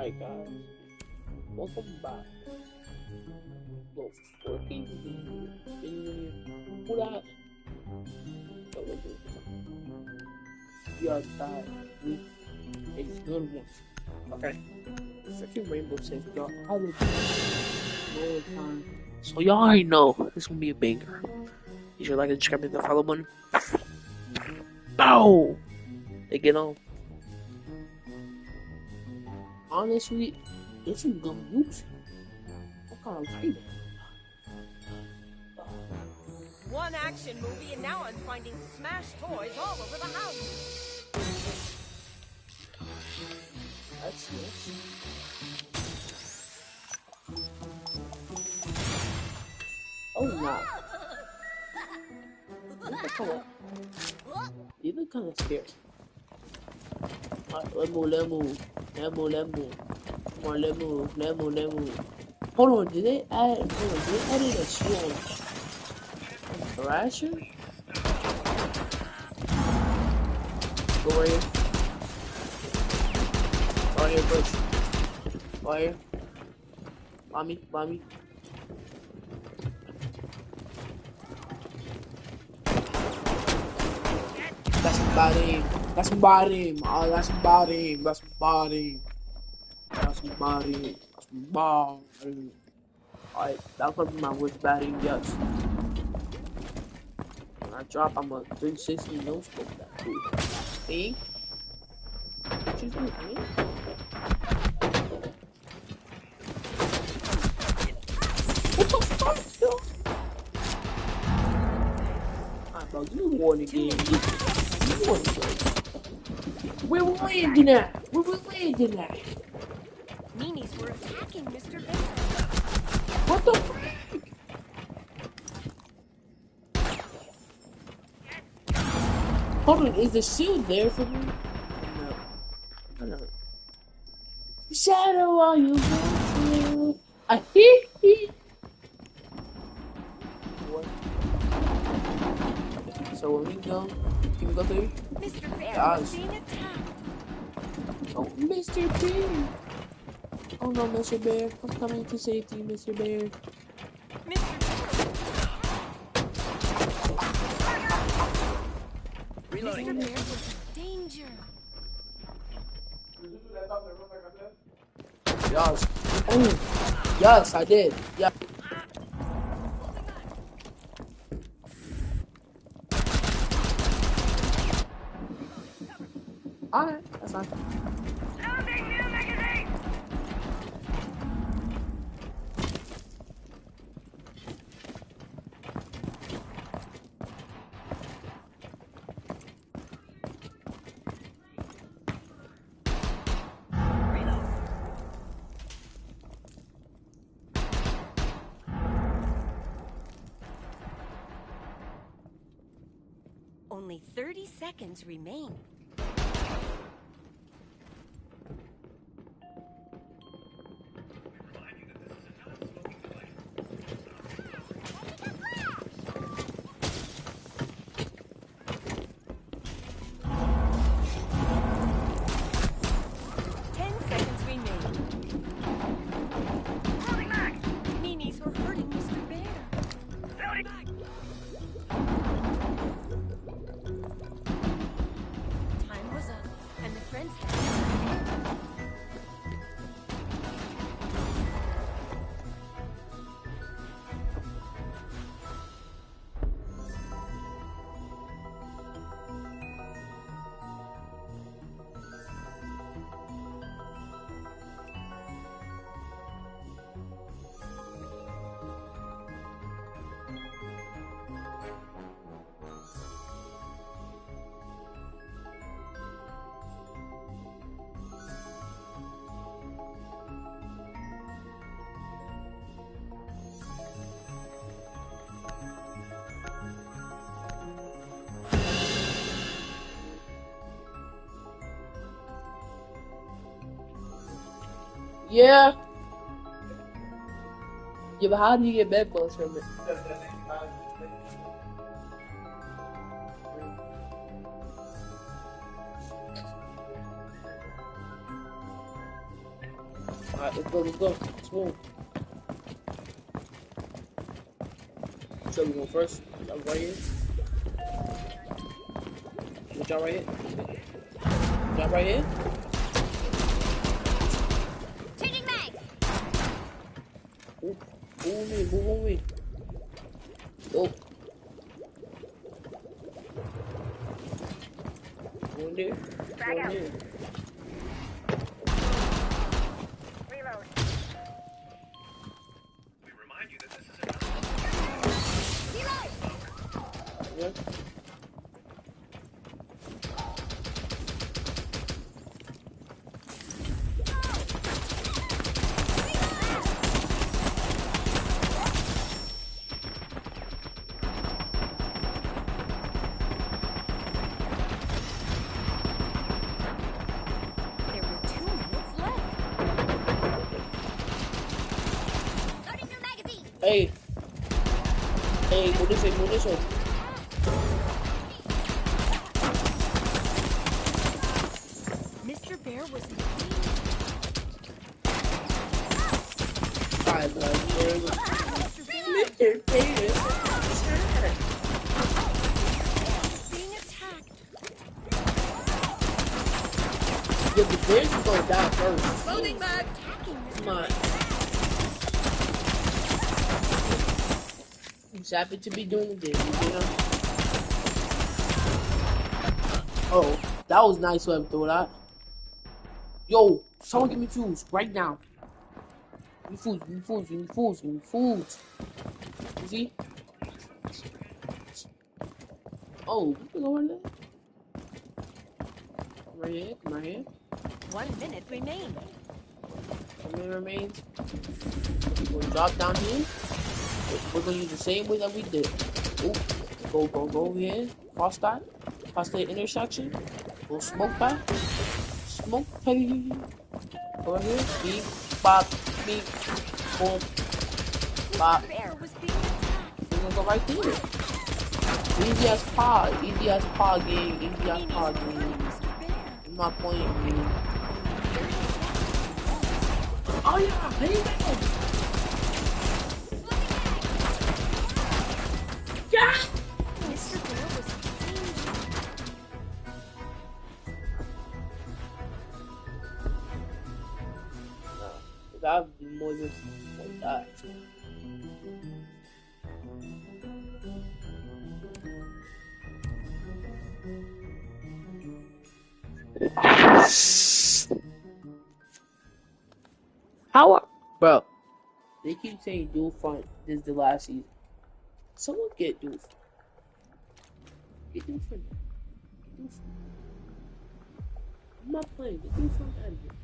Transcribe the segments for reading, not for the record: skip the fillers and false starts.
Alright guys, welcome back. The 14th video. Who that? We are back with a good one. Okay. Freaking Rainbow Six, y'all. I will do all the time. So y'all already know this is gonna be a banger. You should like and subscribe and the follow button. Bow! They get on. Honestly, this is gonna use. What kind of lighting? One action movie, and now I'm finding smashed toys all over the house. That's yes. Oh no. You look kind of scared. Alright, let's move. Come on, let's move. Hold on, did they add a sword? Thrasher? Go right here. Right here, butch. Right here. Buy me. That's about him. That's about him. Oh, that's about him. That's about him. Alright, that'll probably be my worst batting, yes. When I drop, I'm a 360 no scope that too. See? What you do, man? What the fuck, yo? Alright, bro, you won the game. You won the game. Where we landing at? Meanies were attacking Mr. Bear. What the frick? Hold on, is the shield there for me? No. I know. Shadow, are you going to? Hee. What? So when we go, can we go through? Mr. Bear Gosh. was being attacked. Oh, Mr. Bear. Oh no, Mr. Bear. I'm coming to safety, Mr. Bear. Mr. Reloading. Mr. Bear was in danger. Yes. Oh, yes, I did. Yeah. Alright, that's fine. Only 30 seconds remain. Yeah. Yeah, but how do you get bed bugs from it? Alright, let's go, let's go. Let's move. So we go first. Y'all right here. What y'all right here? Y'all right here? Changing mags. Move on me, move on me. Go. Go in there. Go in there. Reload. We remind you that this is a Reload. Yeah. There were 2 minutes left. Loading new magazine. Hey. Hey, move this way, move this way. Mr. Bear was Alright, boy. Mr. Bear Mr. Bear. being attacked. Yeah, the bears is gonna die first. Loading mag. Attacking Come Mr. on. You just happen to be doing this, you know? Oh, that was nice whoever threw that. Yo, someone give me foods right now. Give me food, give me food, give me food, give me food. You see? Oh, we can go in there. Come right here, come right here. 1 minute remains. How many remains? We're gonna drop down here. We're gonna use the same way that we did. Ooh, go over here. Cross that. Cross the intersection. Go smoke back. Smoke. Hey. Over here. Beep. Bop. Beep. Boom. Bop. Mr. Bear was being attacked. We're gonna go right there. Easy as pod. Easy as pod game. Easy as pod game. Mr. Bear. I'm not playing game. Oh yeah, hey man. Yeah. Mr. Bear was injured. That would be more than like that. Bro, they keep saying dual front. This is the last season. Someone get dual front. Get dual front. Get dual front. I'm not playing. Get dual front out of here.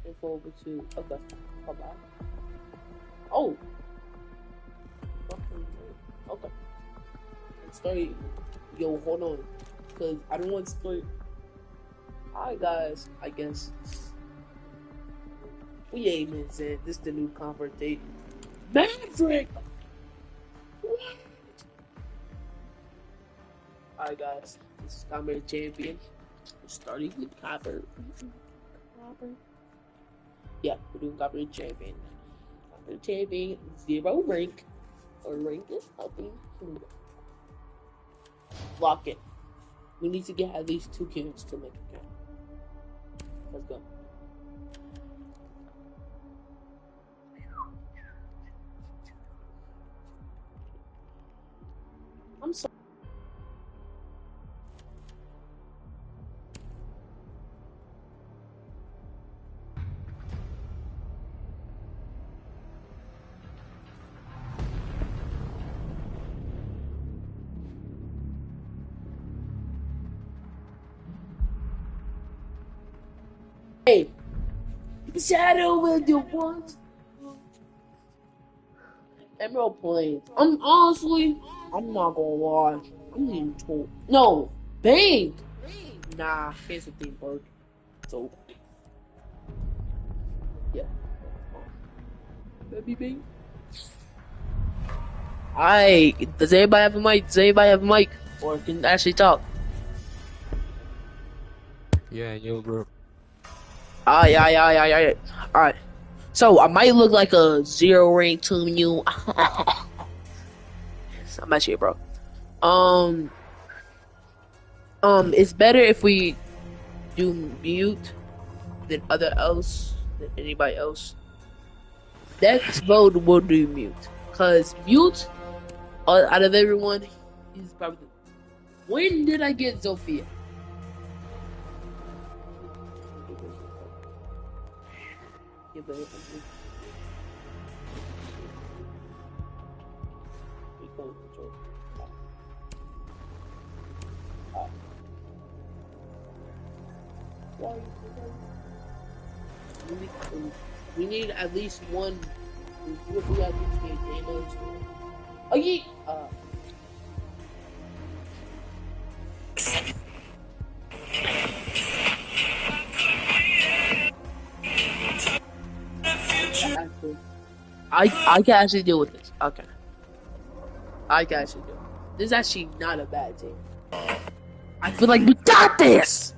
And go over to. Okay. Bye bye. Oh. Okay. Story. Yo, hold on. Because I don't want story. Alright, guys. I guess. We aiming said this is the new confrontation. Maverick! What? Alright, guys. This is Combat Champion. We're starting with Copper. Copper? Yeah, we're doing Copper Champion. Copper Champion, 0 rank. Or rank is helping. Lock it. We need to get at least 2 kills to make it count. Let's go. I'm sorry. Hey, Shadow will do what? Emerald Plains. I'm not gonna lie. I'm getting told. No, Bang. Nah, here's the thing, Berg. So, yeah. Baby Bang. Alright, does anybody have a mic? Does anybody have a mic? Or can actually talk? Yeah, yo, bro. Aye. Alright. So I might look like a 0 rank to you. I'm actually bro. It's better if we do mute than anybody else. Next vote will do mute. Cause mute out of everyone, he's probably. When did I get Zofia? Yeah, but we need at least one. We got to get Damos. Oh yeah. I can actually deal with this. Okay. I can actually do it. This is actually not a bad team. I feel like we got this!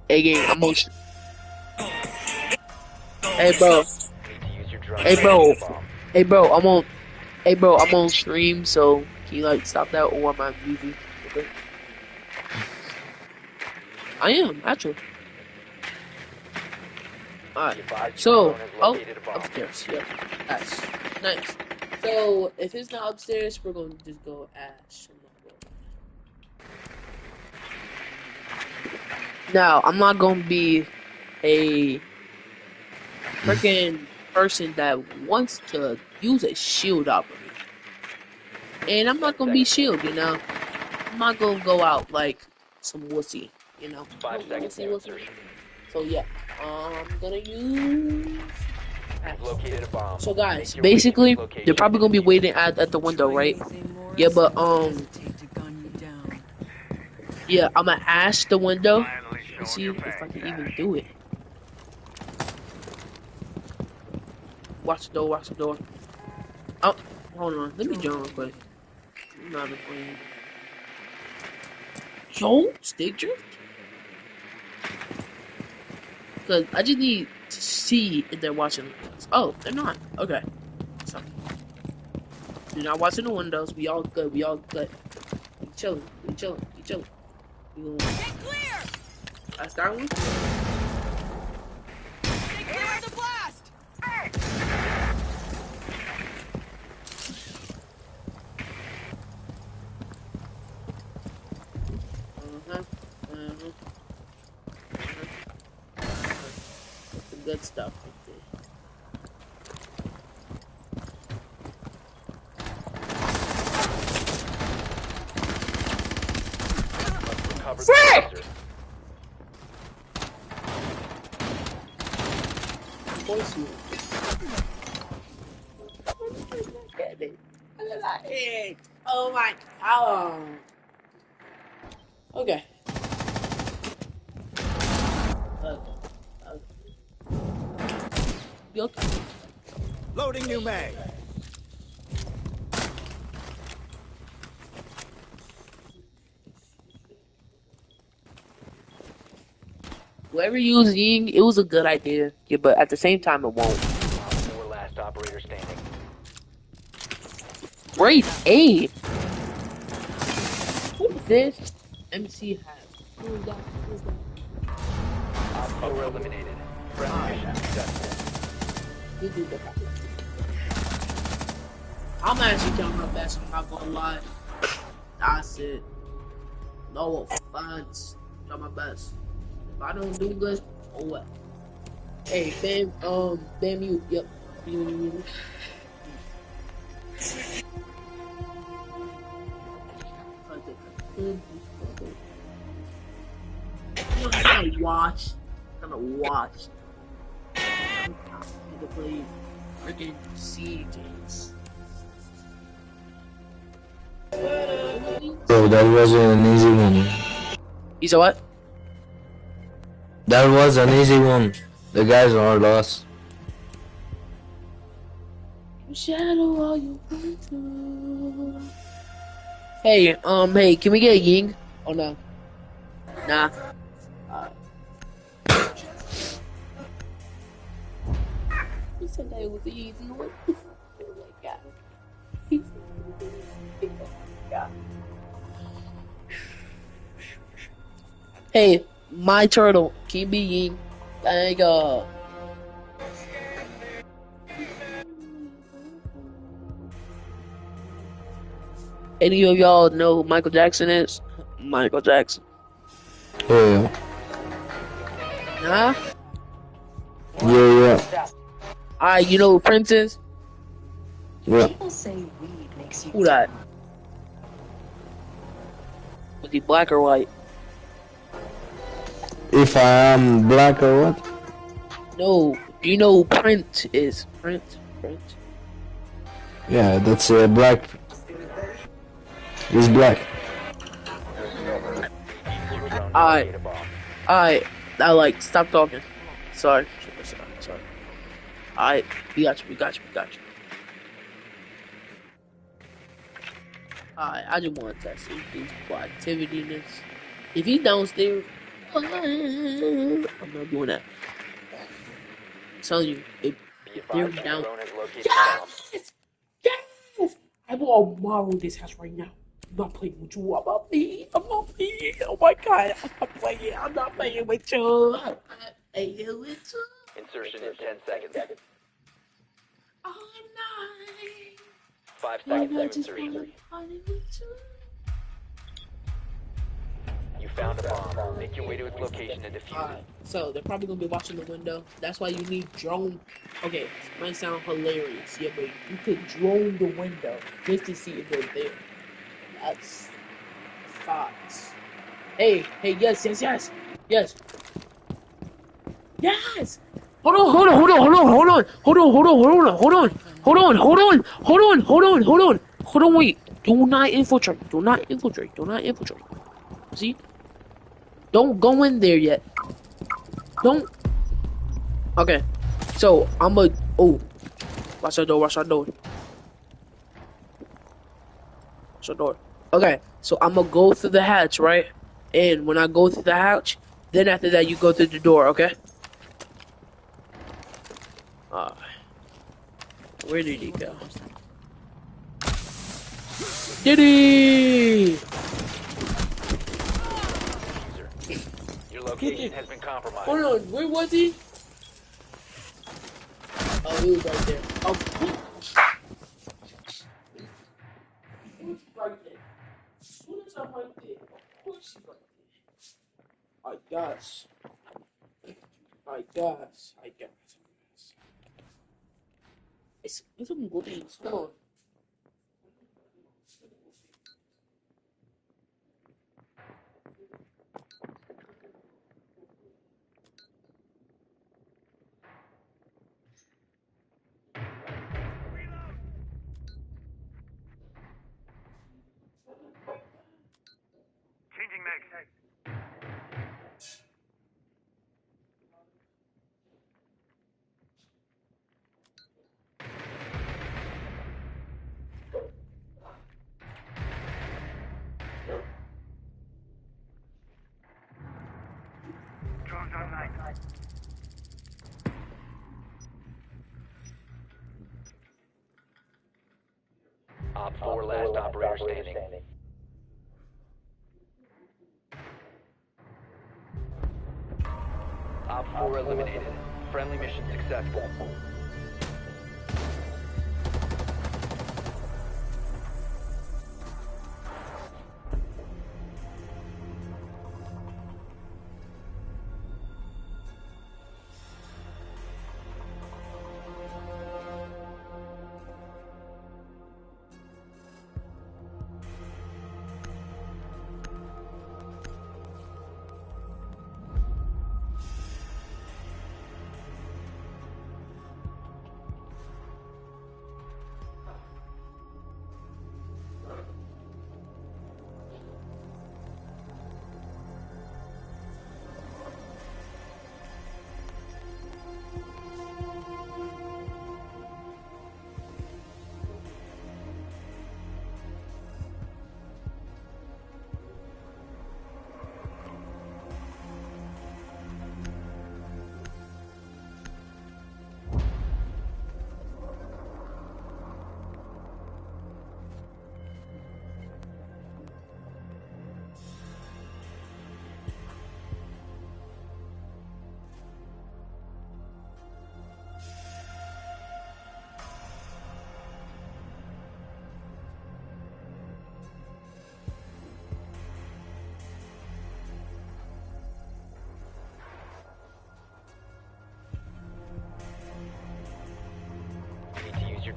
Hey, game, I'm on. Hey, bro. Hey, bro. Hey, bro, I'm on. Hey, bro, I'm on stream, so can you, like, stop that or am I moving? Okay. I am, actually. Alright, so, upstairs, yep, Ash, nice. So, if it's not upstairs, we're going to just go Ash. Now, I'm not going to be a freaking person that wants to use a shield operator. And I'm not going to be shield, you know? I'm not going to go out like some wussy, you know? 5 seconds to insertion. So, yeah. I'm gonna use. Located a bomb. So guys, basically, they're probably gonna be waiting at the window, right? Yeah, but yeah, I'm gonna ask the window and see if I can even do it. Watch the door. Watch the door. Oh, hold on. Let me jump real quick. I'm not even playing. Yo, stick drift. Because I just need to see if they're watching. Oh, they're not. Okay. So, they're not watching the windows. We all good. We all good. We chilling. We chilling. We chilling. We gonna... Get clear! That's that one? Get clear of the blast! Good stuff. Frick! Oh my god. Okay. You okay? Loading new mag. Whoever used Ying, it was a good idea. Yeah, but at the same time, it won't. Last operator standing. Great aim. Who is this? MC has. Who is that? Who is that? Op 4 eliminated. Friendly mission successful. You do that. I'm actually trying my best. I'm not gonna lie. That's it. No offense. Try my best. If I don't do good, oh what? Hey, Bam, you. Yep. You. I'm gonna watch. I'm gonna watch. I'm gonna play freaking CJs. Bro, that was an easy one. You said what? That was an easy one. The guys are lost. Shadow all you want to. Hey, hey, can we get a Ying? Oh no. Nah. He said that it was the easy one. Oh my god. He said it was the god. Hey, my turtle, keep being. Thank God. Any of y'all know who Michael Jackson is? Michael Jackson. Yeah, Huh? yeah. Alright, you know who Prince is? Yeah. People say weed makes you Who that? Was he black or white? If I am black or what? No. Do you know who Prince is? Prince? Yeah, that's black. He's black. Alright. Alright. I like, stop talking. Sorry. Alright. We got you. Alright, I just want to see his activity. If he's downstairs, I'm not doing that. I'm telling you, if they're down. Yes! Yes! I will marvel this house right now. I'm not playing with you. I'm not playing. Oh my god, I'm not playing with you. I'm not playing with you. Insertion in 10 seconds. I'm not. 5 I seconds to just wanna insertion. party with you. You found a bomb. Make your way to its location and defuse Alright, it. so they're probably gonna be watching the window. That's why you need drone. Okay, it might sound hilarious, yeah, but you could drone the window just to see if they're there. That's facts. Hey, yes. Hold on, wait. Do not infiltrate. See? Don't go in there yet. Don't. Okay. So, oh. Watch that door. Okay. So, I'm gonna go through the hatch, right? And when I go through the hatch, then after that, you go through the door, okay? Where did he go? Did he? Your location has been compromised. Hold on, where was he? Oh, he was right there. Oh, who's right there? Who is up right there? Of course he's right there. I guess. It's a movie. Hold on. Changing mags. Drones online. Op 4 last operator standing. Op 4 eliminated. Friendly mission successful.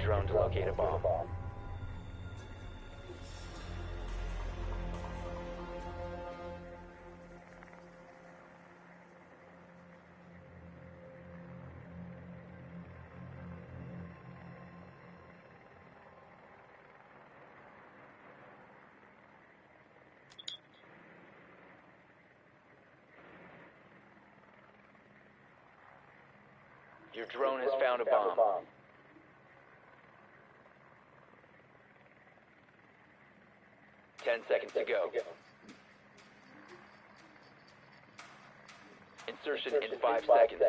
drone to locate a bomb. Your drone has found a bomb. Ten seconds to go. Insertion in 5 seconds.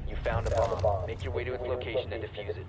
You found a bomb. Make your way to its location and defuse it.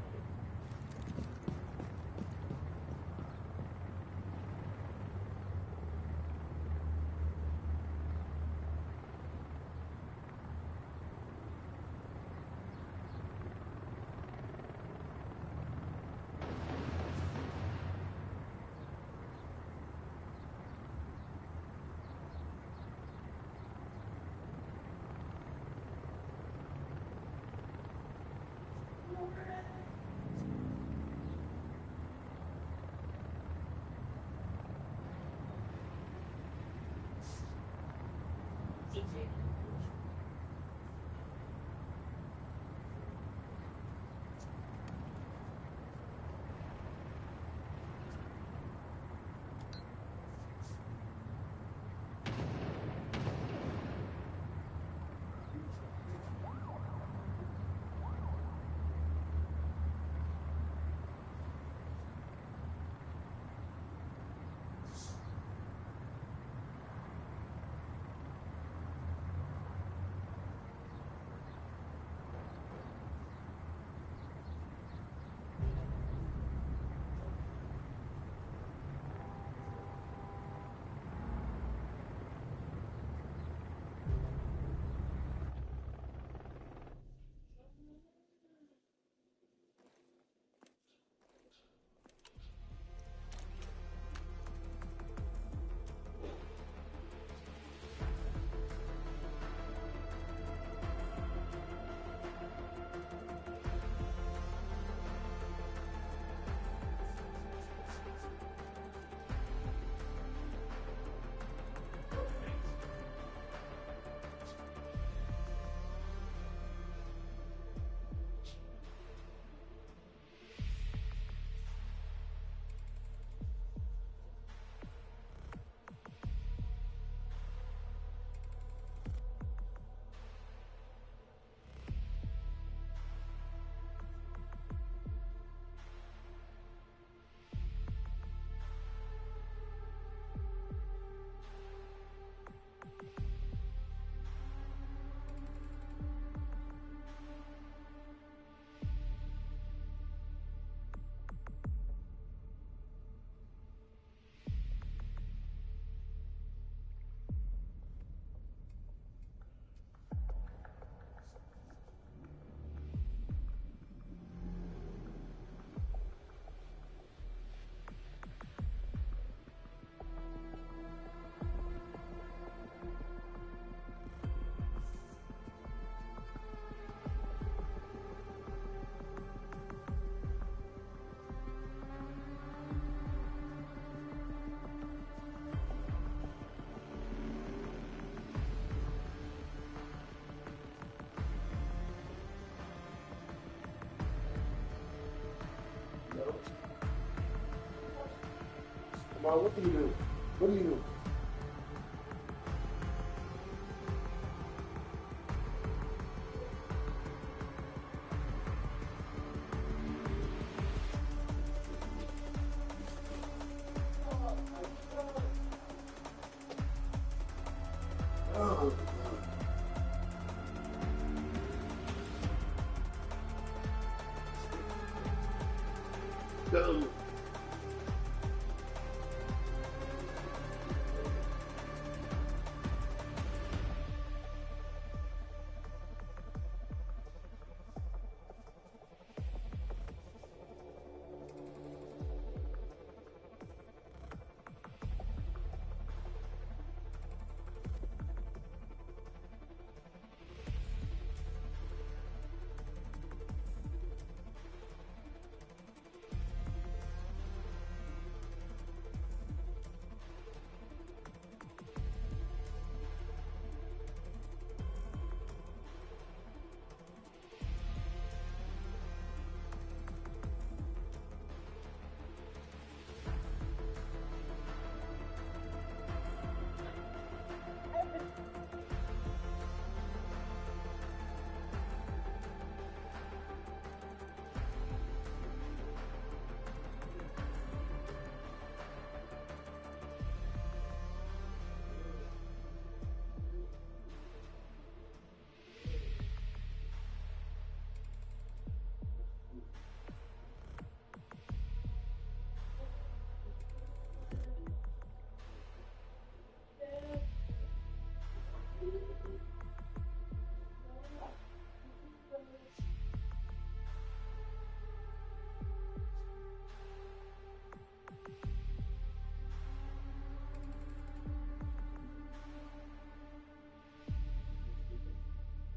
Mom, what do you do? What do you do? Go.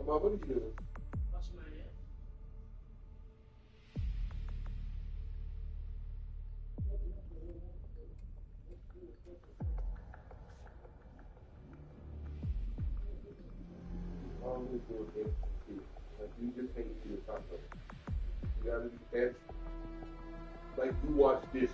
What are you doing? Always doing things to you. Like you just hate to your chocolate. You gotta be fast. Like you watch this.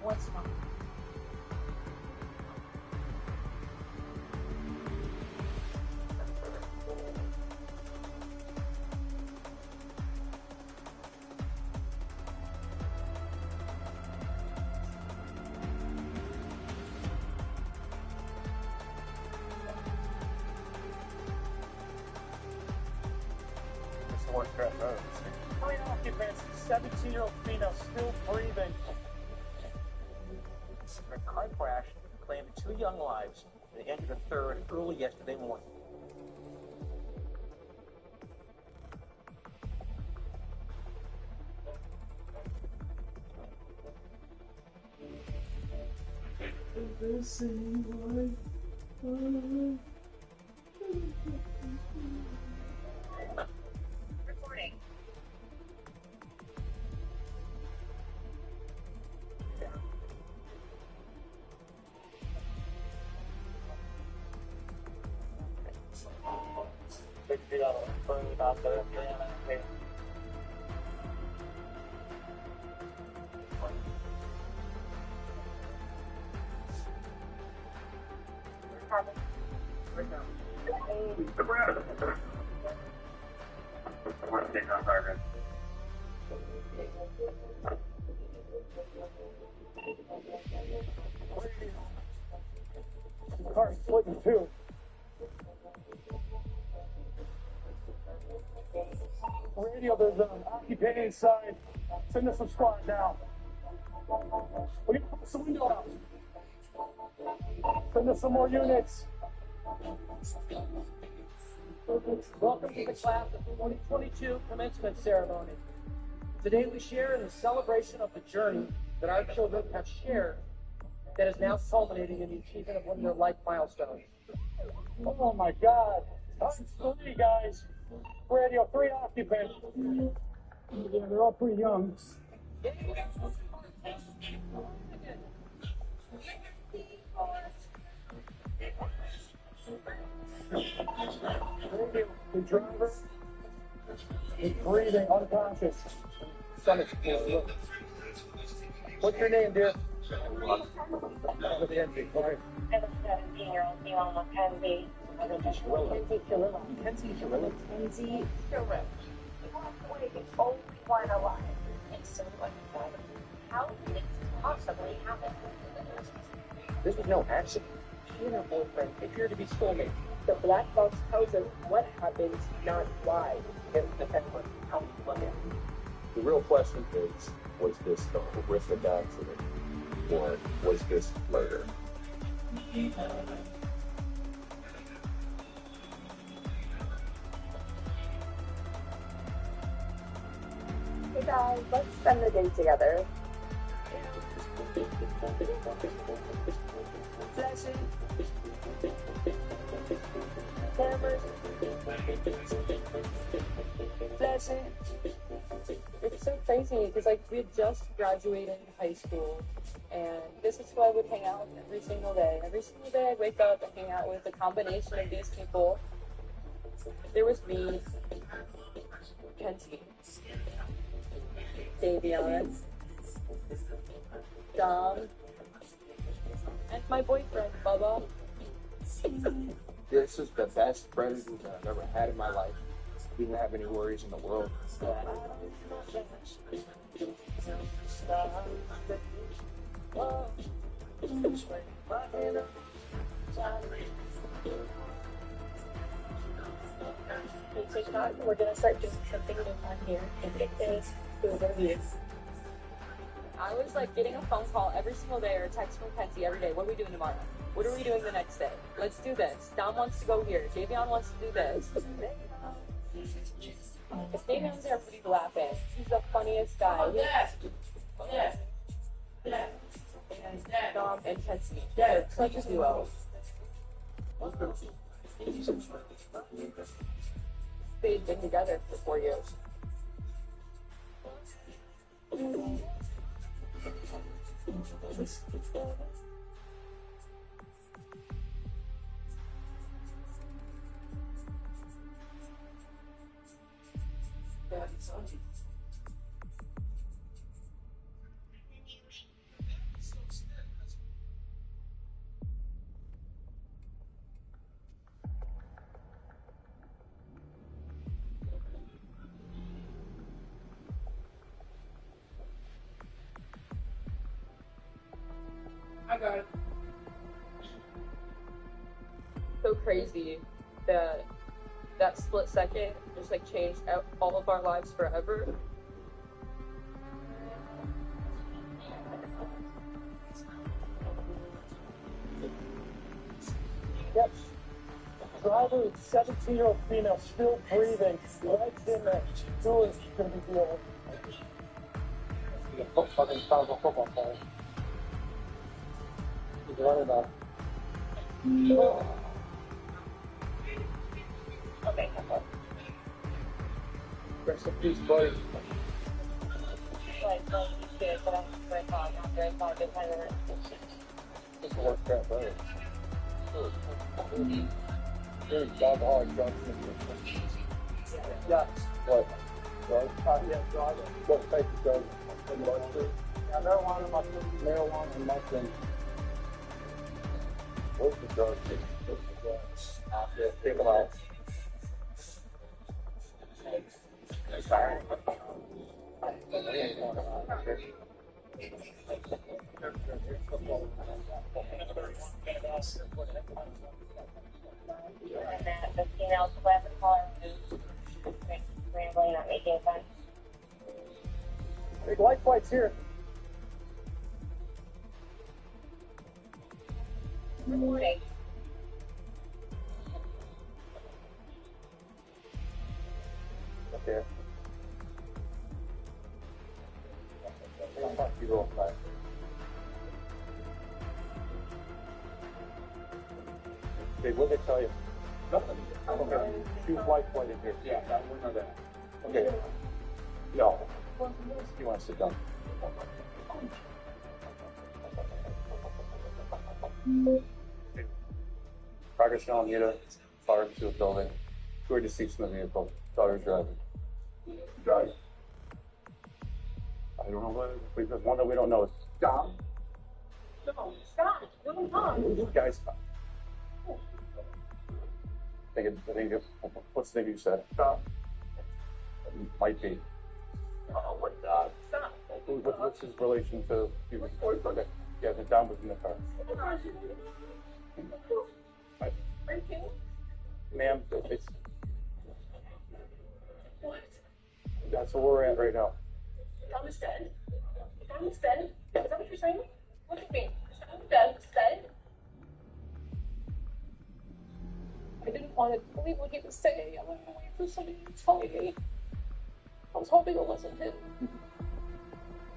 What's wrong? It's the worst dress ever. Three occupants, 17-year-old female still breathing. A car crash claimed 2 young lives. They entered a third early yesterday morning. Reporting. The car's splitting too. Radio, there's an occupant inside. Send us some squad now. We can put the window out. Send us some more units. Welcome to the class of 2022 commencement ceremony. Today we share in the celebration of the journey that our children have shared that is now culminating in the achievement of one of their life milestones. Oh my God. Times 3, guys. Radio, 3 occupants. Yeah, they're all pretty young. Radio, the driver is breathing, unconscious. Stomach's full. What's your name, dear? With the entry, right? I'm a 17-year-old female Mackenzie. Kenzie Shirilla. Kenzie Shirilla. Kenzie Shirilla. Wait, the only one alive. It's so unfathomable. How did this possibly happen? This was no accident. She and her boyfriend appear to be soulmates. The black box tells us what happens, not why. It depends on how you look at it. The real question is, was this a horrific accident, or was this murder? Hey guys, let's spend the day together. Flashing. Cameras. Flashing. It's so crazy because like we had just graduated high school, and this is who I would hang out with every single day. Every single day I'd wake up and hang out with a combination of these people. There was me, Kenzie, Davion, Dom, and my boyfriend, Bubba. This is the best friend group that I've ever had in my life. We didn't have any worries in the world. Take it out. We're gonna start doing something new on here, and it is food reviews. I was like getting a phone call every single day or a text from Kenzie every day. What are we doing tomorrow? What are we doing the next day? Let's do this. Dom wants to go here. Davion wants to do this. If Davion's there, we'll be laughing. He's the funniest guy. And Dom and Kenzie. They're such a duo. They've been together for 4 years. I got it. So crazy that that split second just like changed all of our lives forever. Yep. Driver is 17-year-old female, still breathing. Legs in there. Who is going to be dealing with? Fucking football player. He's running back. Okay, Rest in peace, buddy. like, you did, but I'm very proud. I'm very proud of my work. This will work out better. Really dog hard, Johnson. Yes. What? Drugs? Yeah, drugs. What type of drugs? Yeah, marijuana, mushroom. Marijuana and mushroom. What's the drug? Take them out. Sorry. And that the female's weapon collar rambling, not making fun. Big light flights here. Good morning. Okay. I'll talk to you real fast. Okay, what did they tell you? Nothing. Okay. She was light flight in here. Yeah, we know that. Okay. No. You want to sit down? Progress on Alameda, fire into a building. Two are deceased in the vehicle. Daughter's driving. Drive. I don't know what. There's one that we don't know. Dom. No, stop. No, no. You guys. I think what's the thing you said? Dom. Might be. Oh my God. Stop. What's his relation to you? Okay. Yeah, the Dom was in the car. Ma'am, it's. What? That's where we're at right now. Dom is dead. Dom is dead. Is that what you're saying? What do you mean? Dom is dead. Dead? I didn't want to believe what he was saying. I wanted to wait for somebody to tell me. I was hoping it wasn't him.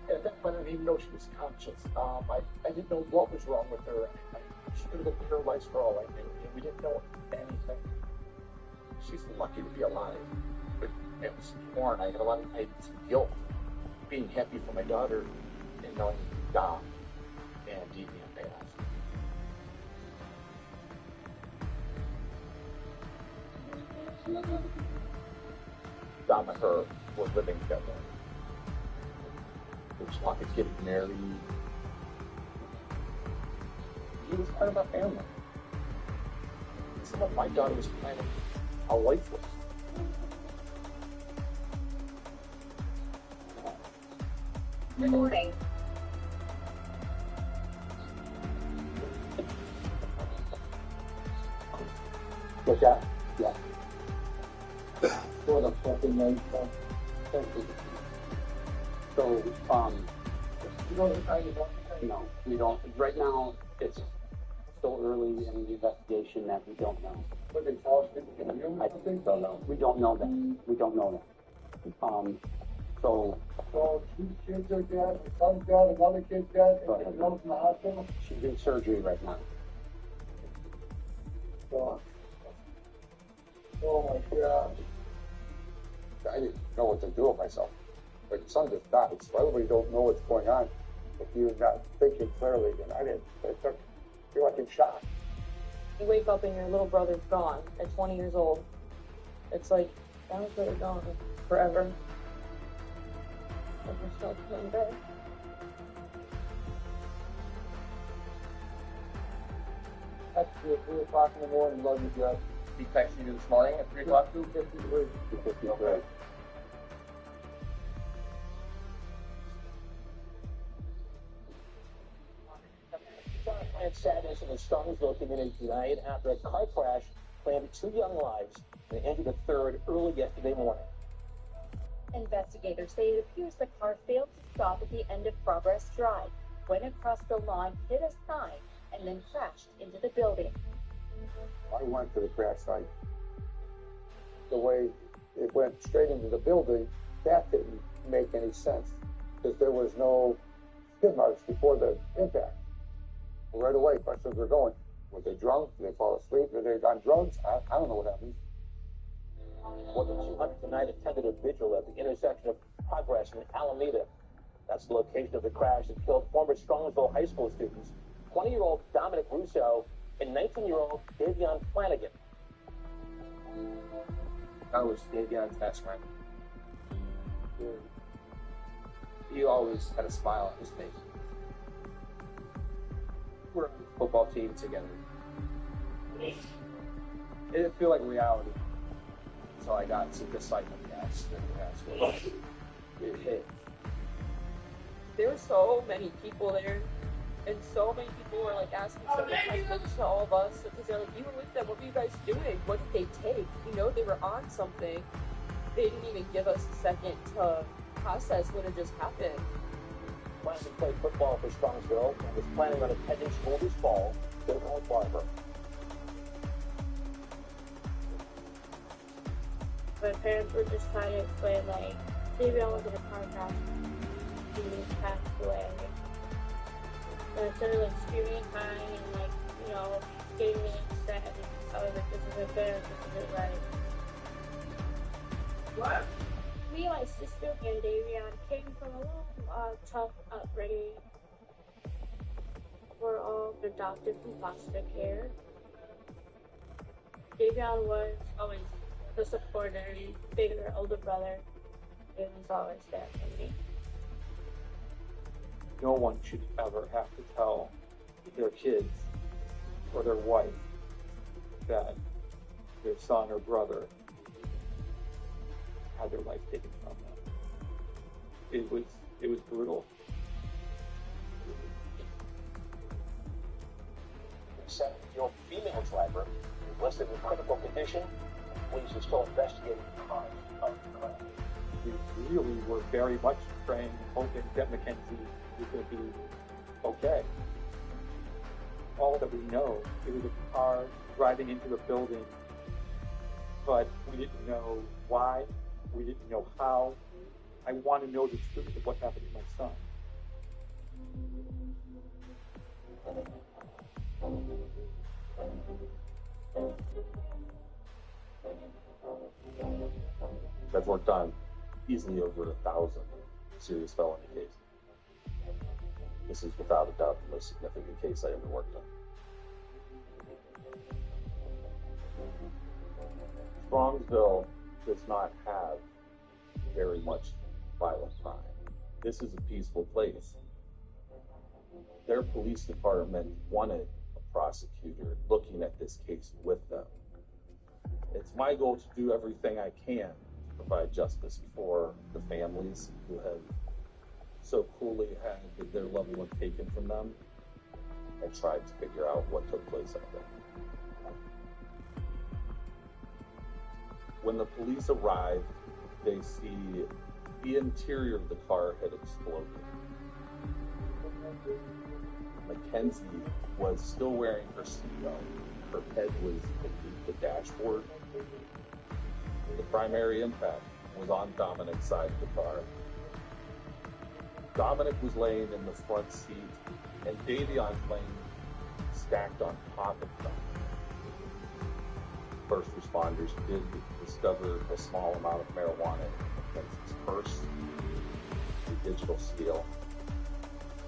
At that point, I didn't even know she was conscious. I didn't know what was wrong with her. She could have been paralyzed for all I knew, and we didn't know anything. She's lucky to be alive. But it was torn. I had a lot of some guilt, being happy for my daughter, and knowing Dom and Deviant passed. Dom and her were living together. They was talking, getting married. He was part of our family. This is what my daughter was planning a life with. Good morning. What's that? Yeah. For the fucking night. So, You know the guy you want? no, we don't. Right now, it's so early in the investigation that we don't know. What they tell us, you know, I think so, though. We don't know that. We don't know that. So two kids are dead, my son's dead, another kid's dead, Go and ahead. one's in the hospital. she's in surgery right now. So, oh my God. I didn't know what to do with myself. But your son just died, so everybody don't know what's going on. If you're not thinking clearly, and I didn't. You're like in shock. You wake up and your little brother's gone at 20 years old. It's like, that was really gone forever. Like we're still coming back. Actually, at 3 o'clock in the morning, love you, Jeff. He texted you this morning at 3 o'clock? 2:53. 253. And sadness in the Strongsville community tonight after a car crash claimed 2 young lives and injured a third early yesterday morning. Investigators say it appears the car failed to stop at the end of Progress Drive, went across the line, hit a sign, and then crashed into the building. I went to the crash site. The way it went straight into the building, that didn't make any sense because there was no skid marks before the impact. Right away, questions were going. Were they drunk? Did they fall asleep? Were they on drugs? I don't know what happened. More than 200 tonight attended a vigil at the intersection of Progress and Alameda. That's the location of the crash that killed former Strongsville high school students, 20-year-old Dominic Russo and 19-year-old Davion Flanagan. That was Davion's best friend. He always had a smile on his face. We're on the football team together. It didn't feel like reality until I got to this site of gas. It hit. There were so many people there, and so many people were like asking so many questions to all of us because they're like, "You were with them. What were you guys doing? What did they take? You know, they were on something." They didn't even give us a second to process what had just happened. Planned to play football for Strongsville and was planning on attending school this fall to North Barber. My parents were just trying to explain, like, Davion was in a car crash. He passed away. And I started, like, screaming and crying and, like, you know, getting really upset. And I was like, this isn't fair. This isn't right. What? Me and my sister and Davion came from a little tough upbringing. We're all adopted from foster care. Davion was always the supporter, bigger, older brother. He was always there for me. No one should ever have to tell their kids or their wife that their son or brother had their life taken from them. It was brutal. The 70-year-old female driver was listed in critical condition. Police are still investigating the cause of the crash. We really were very much praying and hoping that Mackenzie was going to be okay. All that we know, it was a car driving into a building, but we didn't know why, we didn't know how. I want to know the truth of what happened to my son. I've worked on easily over 1,000 serious felony cases. This is without a doubt the most significant case I ever worked on. Strongsville does not have very much violent crime. This is a peaceful place. Their police department wanted a prosecutor looking at this case with them. It's my goal to do everything I can to provide justice for the families who have so cruelly had their loved one taken from them and tried to figure out what took place out there. When the police arrived, they see the interior of the car had exploded. Mackenzie was still wearing her seatbelt. Her head was beneath the dashboard. The primary impact was on Dominic's side of the car. Dominic was laying in the front seat, and Davion laying stacked on top of them. First responders did discover a small amount of marijuana in Mackenzie's purse, the digital scale,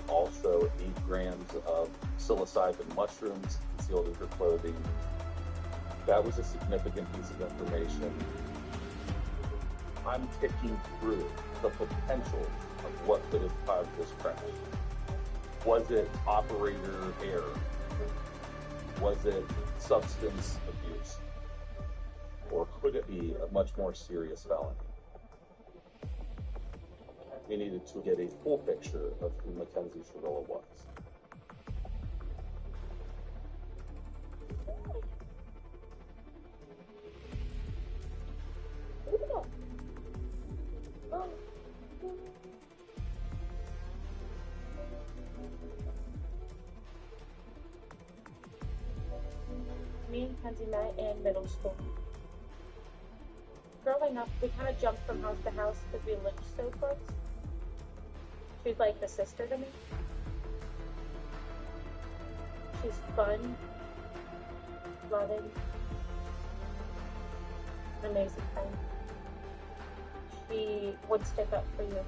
also 8 grams of psilocybin mushrooms concealed in her clothing. That was a significant piece of information. I'm ticking through the potential of what could have caused this crash. Was it operator error? Was it substance abuse? Or could it be a much more serious felony? We needed to get a full picture of who Mackenzie Shirilla was. Me and Kenzie met in middle school. Growing up, we kind of jumped from house to house because we lived so close. She's like a sister to me. She's fun, loving, amazing friend. She would stick up for you.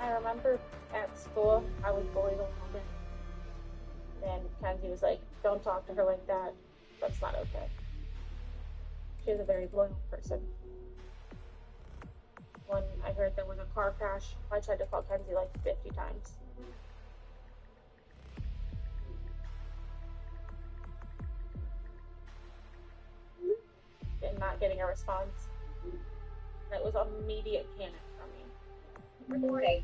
I remember at school, I was bullied a little bit. And Kenzie was like, don't talk to her like that. That's not okay. She's a very loyal person. When I heard there was a car crash, I tried to call Kenzie like 50 times. And not getting a response. That was immediate panic from me. Reporting.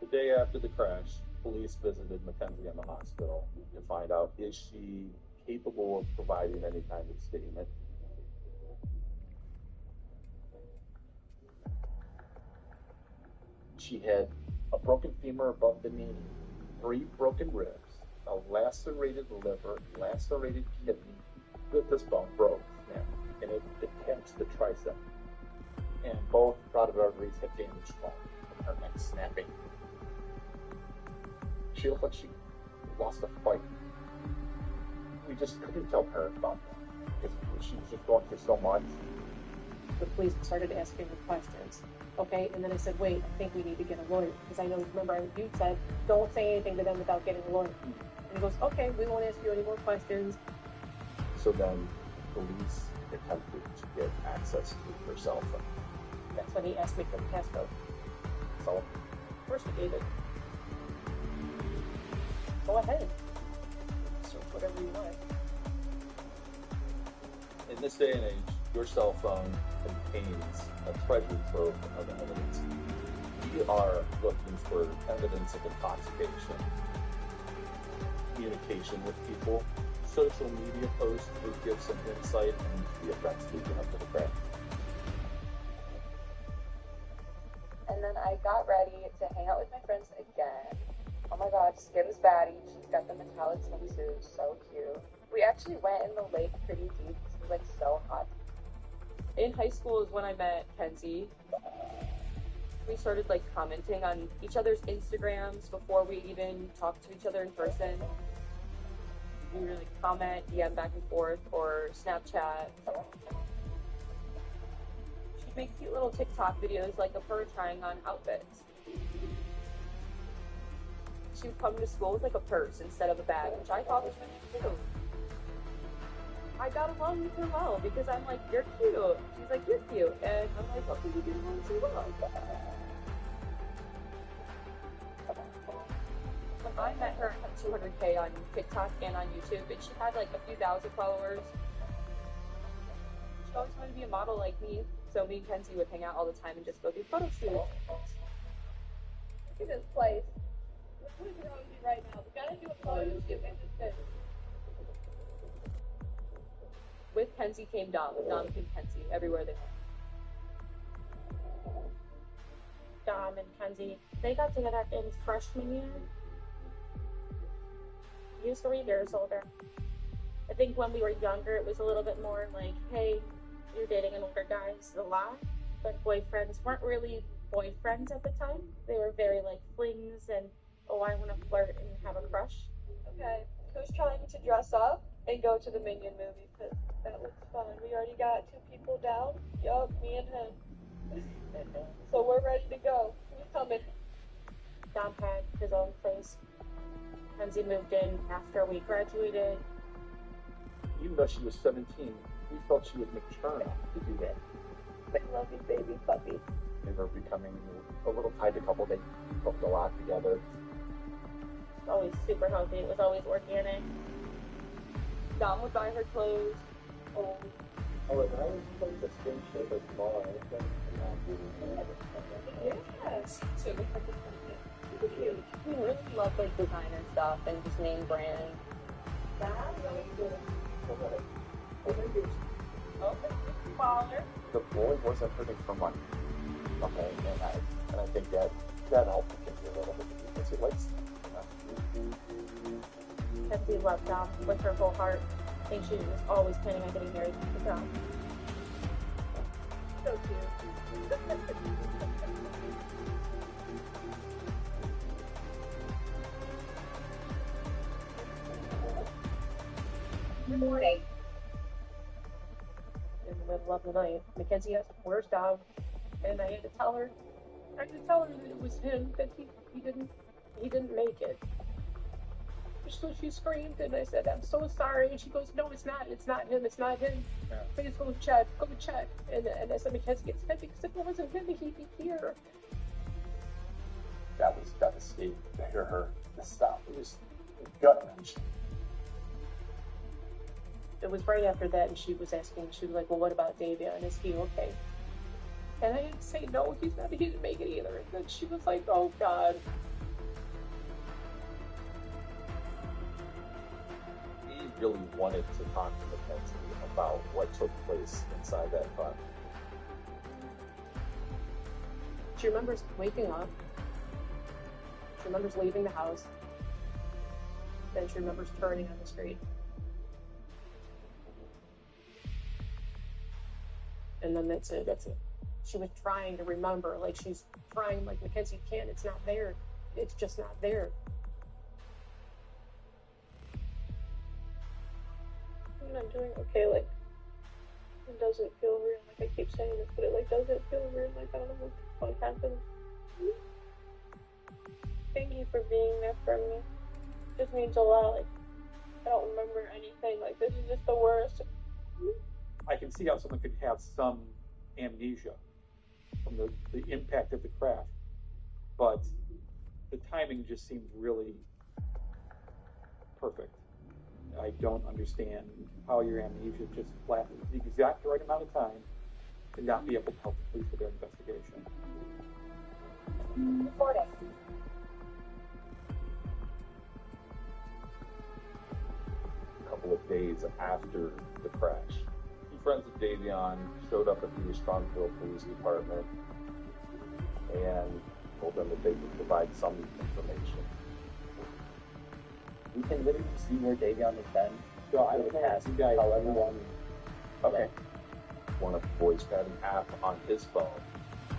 The day after the crash, police visited Mackenzie in the hospital to find out, is she capable of providing any kind of statement? She had a broken femur above the knee, 3 broken ribs, a lacerated liver, lacerated kidney. This bone broke, and it attached the tricep. And both carotid arteries had damaged bone, and her neck snapping. She looked like she lost a fight. We just couldn't tell parents about that because she was just going through so much. The police started asking her questions. Okay, and then I said, wait, I think we need to get a lawyer. Because I know, remember, you said, don't say anything to them without getting a lawyer. And he goes, okay, we won't ask you any more questions. So then police attempted to get access to her cell phone. That's when he asked me for the passcode. So, of course we gave it. Go ahead. Search whatever you want. in this day and age, your cell phone contains a treasure trove of evidence. We are looking for evidence of intoxication, communication with people, social media posts would give some insight into the events leading up to the crash. And then I got ready to hang out with my friends again. Oh my god, Skim's baddie. She's got the metallic swimsuit. So cute. We actually went in the lake pretty deep. It was like so hot. In high school is when I met Kenzie. We started like commenting on each other's Instagrams before we even talked to each other in person. We would like comment, DM back and forth, or Snapchat. She'd make cute little TikTok videos like of her trying on outfits. She would come to school with like a purse instead of a bag, which I thought was really cute. I got along with her well because I'm like, you're cute. She's like, you're cute. And I'm like, okay, we get along so well. When I met her at 200K on TikTok and on YouTube, and she had like a few thousand followers. She always wanted to be a model like me, so me and Kenzie would hang out all the time and just go do photo shoots. Look at this place. What is wrong with you right now? We gotta do a photo shoot with this. With Kenzie came Dom. Dom came Kenzie everywhere they went. Dom and Kenzie, they got together in freshman year. He was 3 years older. I think when we were younger, it was a little bit more like, hey, you're dating an older guy, it's a lot. But boyfriends weren't really boyfriends at the time. They were very like flings and, oh, I want to flirt and have a crush. Okay, who's trying to dress up and go to the Minion movie? Because that looks fun. We already got 2 people down. Yup, me and him. So we're ready to go. Who's coming? Dom had his own place. Kenzie moved in after we graduated. Even though she was 17, we felt she was mature enough to do that. I love you, baby puppy. They were becoming a little tight a couple. They cooked a lot together. Always super healthy. It was always organic. Dom would buy her clothes. Oh, and I was playing the skin shape as small. Yes. We really love like designer stuff and just name brand. Okay, father. The boy wasn't hurting for money. Okay, and I think that helped him a little bit because he likes. Kenzie loved Dom with her whole heart. I think she was always planning on getting married to Dom. So cute. Good morning. In the middle of the night, Mackenzie asked, "Where's Dom?" And I had to tell her that it was him, that he didn't make it. So she screamed, and I said, "I'm so sorry." And she goes, "No, it's not him. Yeah. Please go check. And I said, "Mackenzie, it's him, because if it wasn't him, he'd be here." That was devastating to hear her stop. It was gut-wrenching. It was right after that, and she was like, "Well, what about Davion? Is he okay?" And I didn't say, "No, he didn't make it either." And then she was like, "Oh, God." He really wanted to talk to Mackenzie about what took place inside that car. She remembers waking up. She remembers leaving the house. Then she remembers turning on the street. And then that's it. She was trying to remember, like she's trying, like, Mackenzie can't, it's not there. It's just not there. I'm not doing okay, like, it doesn't feel real, like I keep saying this, but it, like, doesn't feel real, like, I don't know what happened. Thank you for being there for me. It just means a lot, like, I don't remember anything, like, this is just the worst. I can see how someone could have some amnesia from the impact of the crash, but the timing just seemed really perfect. I don't understand how your amnesia just lasted the exact right amount of time to not be able to help the police with their investigation. Reporting. A couple of days after the crash, friends of Davion showed up at the East Strongville Police Department and told them that they could provide some information. We can literally see where Davion has been. So I would ask you guys how everyone. Okay. One of the boys had an app on his phone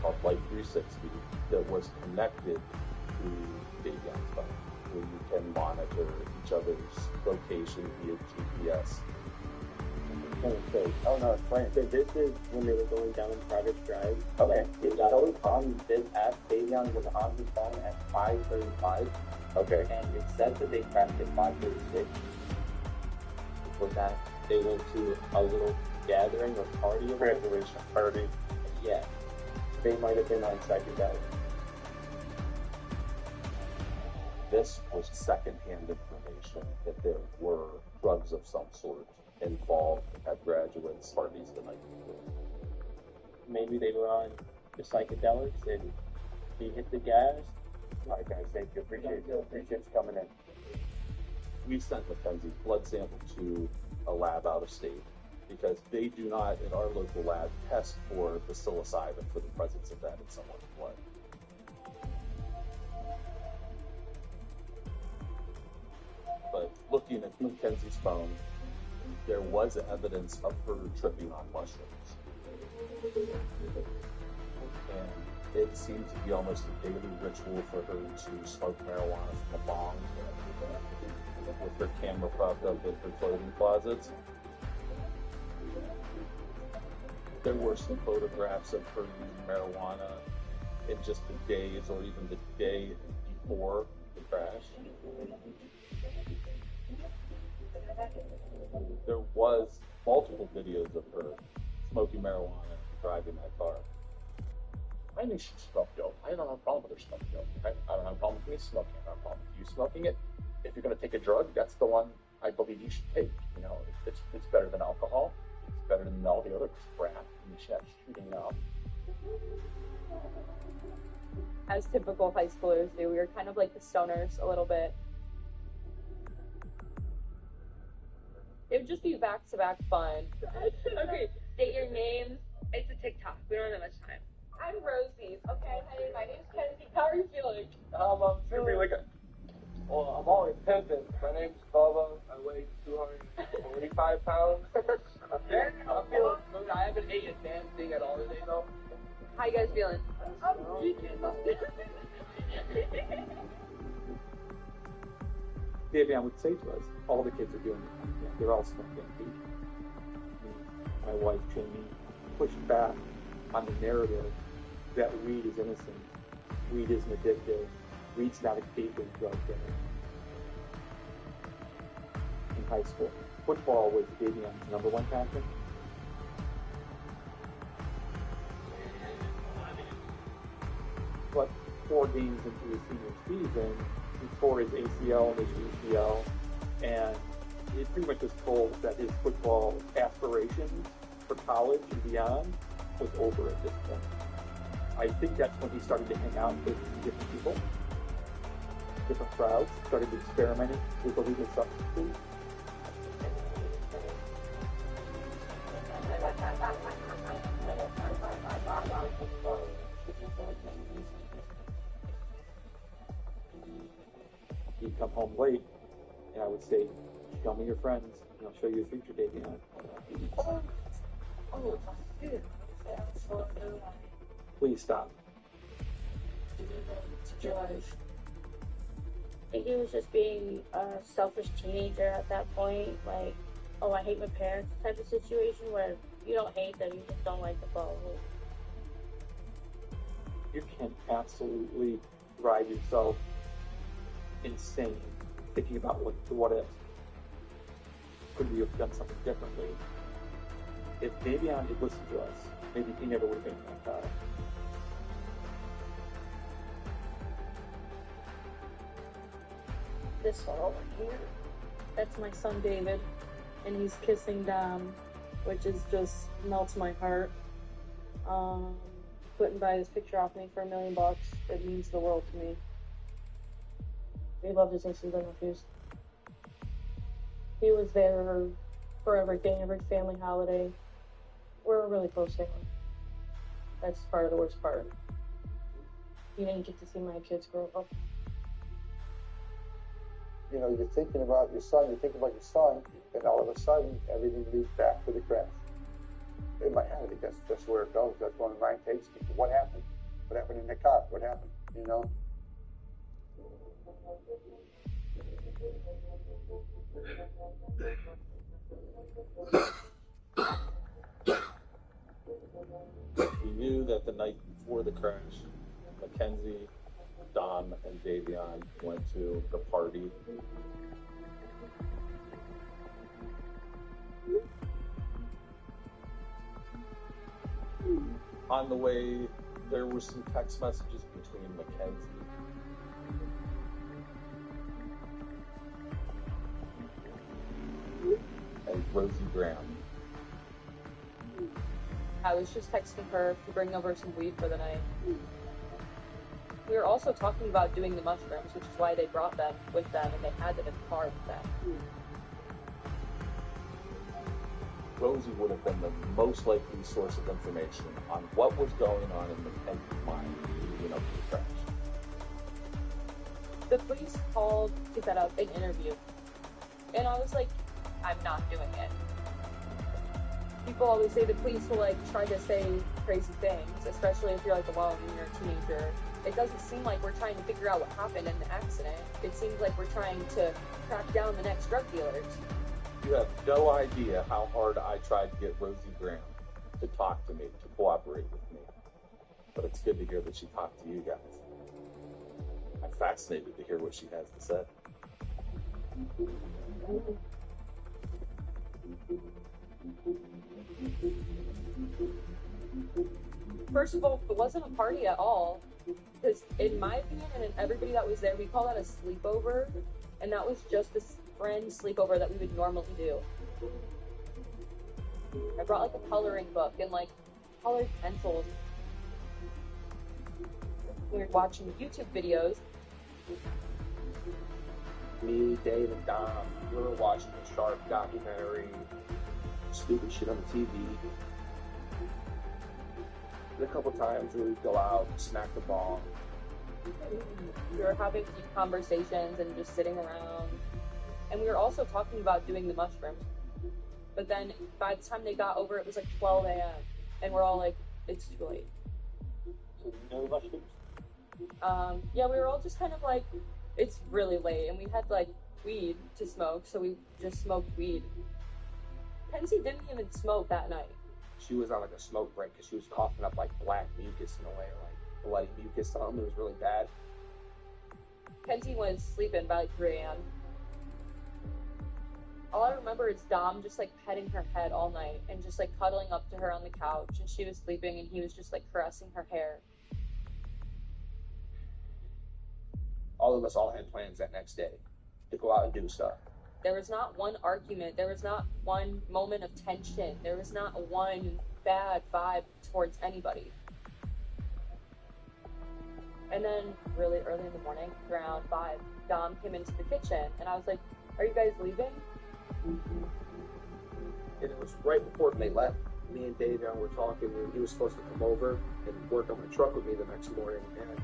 called Life 360 that was connected to Davion's phone, where you can monitor each other's location via GPS. Okay. Oh no, it's fine. So this is when they were going down Progress Drive. Okay. It showed on this app, Davion was on his phone at 5:35. Okay. And it said that they crashed at 5:36. Was that they went to a little gathering or party? Graduation party. Yeah. They might have been on psychedelics. This was secondhand information that there were drugs of some sort involved at graduates' parties the night before. Maybe they were on the psychedelics and he hit the gas All right, guys, thank you. Appreciate you coming in. We sent Mackenzie's blood sample to a lab out of state because they do not, in our local lab, test for the psilocybin for the presence of that in someone's blood. But looking at Mackenzie's phone, there was evidence of her tripping on mushrooms. And it seemed to be almost a daily ritual for her to smoke marijuana from a bong with her camera propped up in her clothing closets. There were some photographs of her using marijuana in just the days or even the day before the crash. There was multiple videos of her smoking marijuana and driving that car. I knew she smoked dope. I don't have a problem with her smoking dope. I don't have a problem with me smoking it. I don't have a problem with you smoking it. If you're going to take a drug, that's the one I believe you should take. You know, it's better than alcohol. It's better than all the other crap and shit shooting up. As typical high schoolers do, we were kind of like the stoners a little bit. It would just be back-to-back fun. Okay, state your names. It's a TikTok. We don't have much time. I'm Rosie. Okay, hey, my name's Kenzie. How are you feeling? I'm feeling like well, I'm always pimping. My name's Bubba. I weigh 245 pounds. I'm feeling good. I haven't ate a damn thing at all today, though. How you guys feeling? I'm geeking. Davion would say to us, all the kids are doing it. They're all smoking weed. My wife, Jamie, pushed back on the narrative that weed is innocent, weed isn't addictive, weed's not a gateway drug there. In high school, football was Davion's #1 passion. But 4 games into his senior season, he tore his ACL and his UCL, and he pretty much was told that his football aspirations for college and beyond was over at this point. I think that's when he started to hang out with different people, different crowds, started experimenting with illegal substances. He'd come home late, and I would say, "Show me your friends, and I'll show you a future, Davion." Oh, shit. Please stop. To drive. I think he was just being a selfish teenager at that point. Like, oh, I hate my parents type of situation where you don't hate them, you just don't like the ball. You can absolutely drive yourself insane thinking about what if. Could we have done something differently? If Davion had listened to us, maybe he never would have been in that car. This one over here, that's my son David, and he's kissing Dom, which is just melts my heart. Couldn't buy this picture off me for $1 million. It means the world to me. We love his nieces and nephews. He was there for everything, every family holiday. We're a really close family. That's part of the worst part. You didn't get to see my kids grow up. You know, you're thinking about your son, and all of a sudden, everything leads back to the crash. In my head, I think that's where it goes. That's when the mind takes me. What happened? What happened in the car? What happened? You know? He knew that the night before the crash, Mackenzie, Dom, and Davion went to the party. On the way, there were some text messages between Mackenzie and Rosie Graham. I was just texting her to bring over some weed for the night. We were also talking about doing the mushrooms, which is why they brought them with them, and they had them in the car with them. Rosie would have been the most likely source of information on what was going on in Mackenzie's mind leading up to the crash. The police called to set up an interview, and I was like, I'm not doing it. People always say the police will like try to say crazy things, especially if you're like alone and you're a teenager. It doesn't seem like we're trying to figure out what happened in the accident. It seems like we're trying to track down the next drug dealers. You have no idea how hard I tried to get Rosie Graham to talk to me, to cooperate with me. But it's good to hear that she talked to you guys. I'm fascinated to hear what she has to say. First of all, it wasn't a party at all. Because in my opinion, and in everybody that was there, we call that a sleepover. And that was just a friend sleepover that we would normally do. I brought like a coloring book and like colored pencils. We were watching YouTube videos. Me, Dave, and Dom, we were watching the Shark documentary, stupid shit on the TV. And a couple times we would go out and smack the ball. We were having deep conversations and just sitting around. And we were also talking about doing the mushrooms. But then by the time they got over, it was like 12 a.m. And we're all like, it's too late. So no mushrooms? Yeah, we were all just kind of like, it's really late. And we had like weed to smoke, so we just smoked weed. Kenzie didn't even smoke that night. She was on like a smoke break because she was coughing up like black mucus in a way, like bloody mucus. It was really bad. Kenzie was sleeping by like 3 a.m. All I remember is Dom just like petting her head all night and just like cuddling up to her on the couch, and she was sleeping and he was just like caressing her hair. All of us all had plans that next day to go out and do stuff. There was not one argument. There was not one moment of tension. There was not one bad vibe towards anybody. And then really early in the morning, around 5, Dom came into the kitchen and I was like, are you guys leaving? And it was right before they left. Me and Dave were talking, and he was supposed to come over and work on my truck with me the next morning. And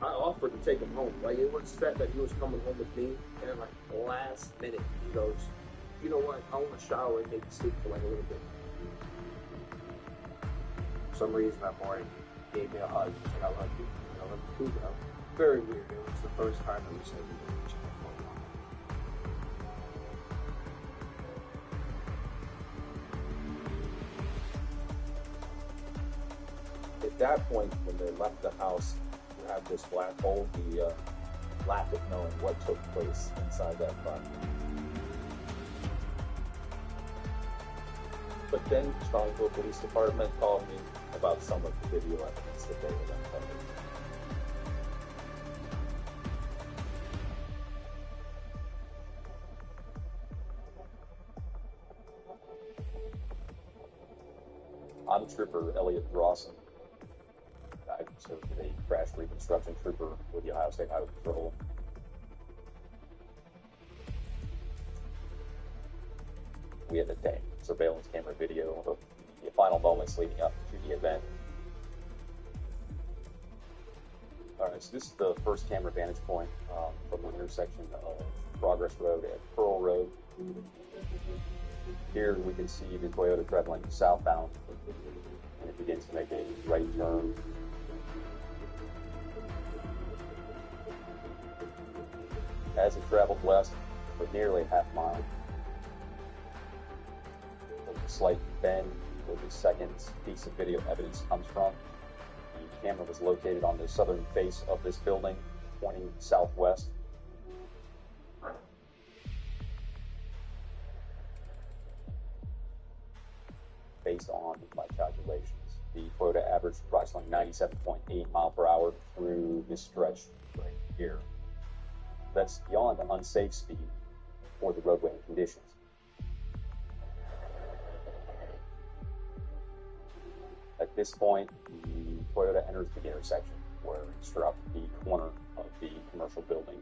I offered to take him home. Like, it was set that he was coming home with me, and then, like, last minute, he goes, you know what, I want to shower and maybe sleep for, like, a little bit. For some reason that morning, he gave me a hug. He's like, I love you. I love you too, bro. Very weird. It was the first time that we said we loved each other for a while. At that point, when they left the house, you have this black hole, the lack of knowing what took place inside that car. But then Strongsville Police Department called me about some of the video evidence that they had uncovered. I'm Trooper Elliot Drawson. I served as a crash reconstruction trooper with the Ohio State Highway Patrol. We had the surveillance camera video of the final moments leading up to the event. Alright, so this is the first camera vantage point from the intersection of Progress Road and Pearl Road. Here we can see the Toyota traveling southbound, and it begins to make a right turn. As it traveled west for nearly a half mile, there's a slight bend where the second piece of video evidence comes from. The camera was located on the southern face of this building, pointing southwest. Based on my calculations, the Toyota averaged approximately 97.8 mile per hour through this stretch right here. That's beyond the unsafe speed for the roadway conditions. At this point, the Toyota enters the intersection. where it struck the corner of the commercial building.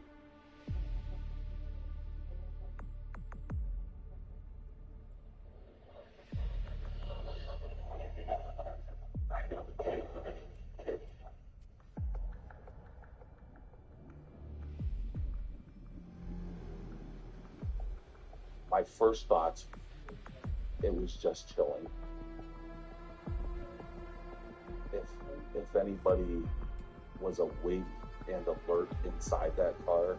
My first thoughts, it was just chilling. If anybody was awake and alert inside that car,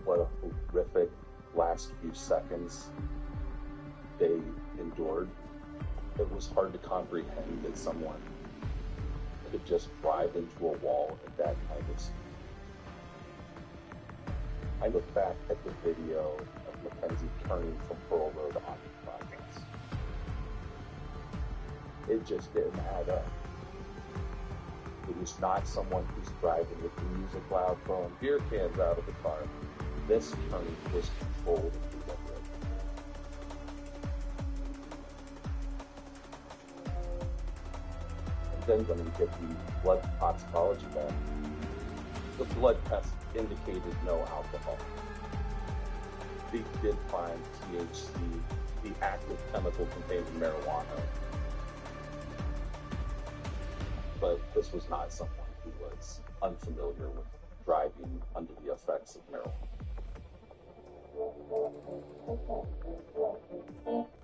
what a horrific last few seconds they endured. It was hard to comprehend that someone could just drive into a wall at that kind of speed. I look back at the video of Mackenzie turning from Pearl Road onto Progress. It just didn't add up. It was not someone who's driving with the music loud, throwing beer cans out of the car. This turning was controlled and deliberate. And then when we get the blood toxicology back, the blood test indicated no alcohol. They did find THC, the active chemical contained in marijuana. But this was not someone who was unfamiliar with driving under the effects of marijuana.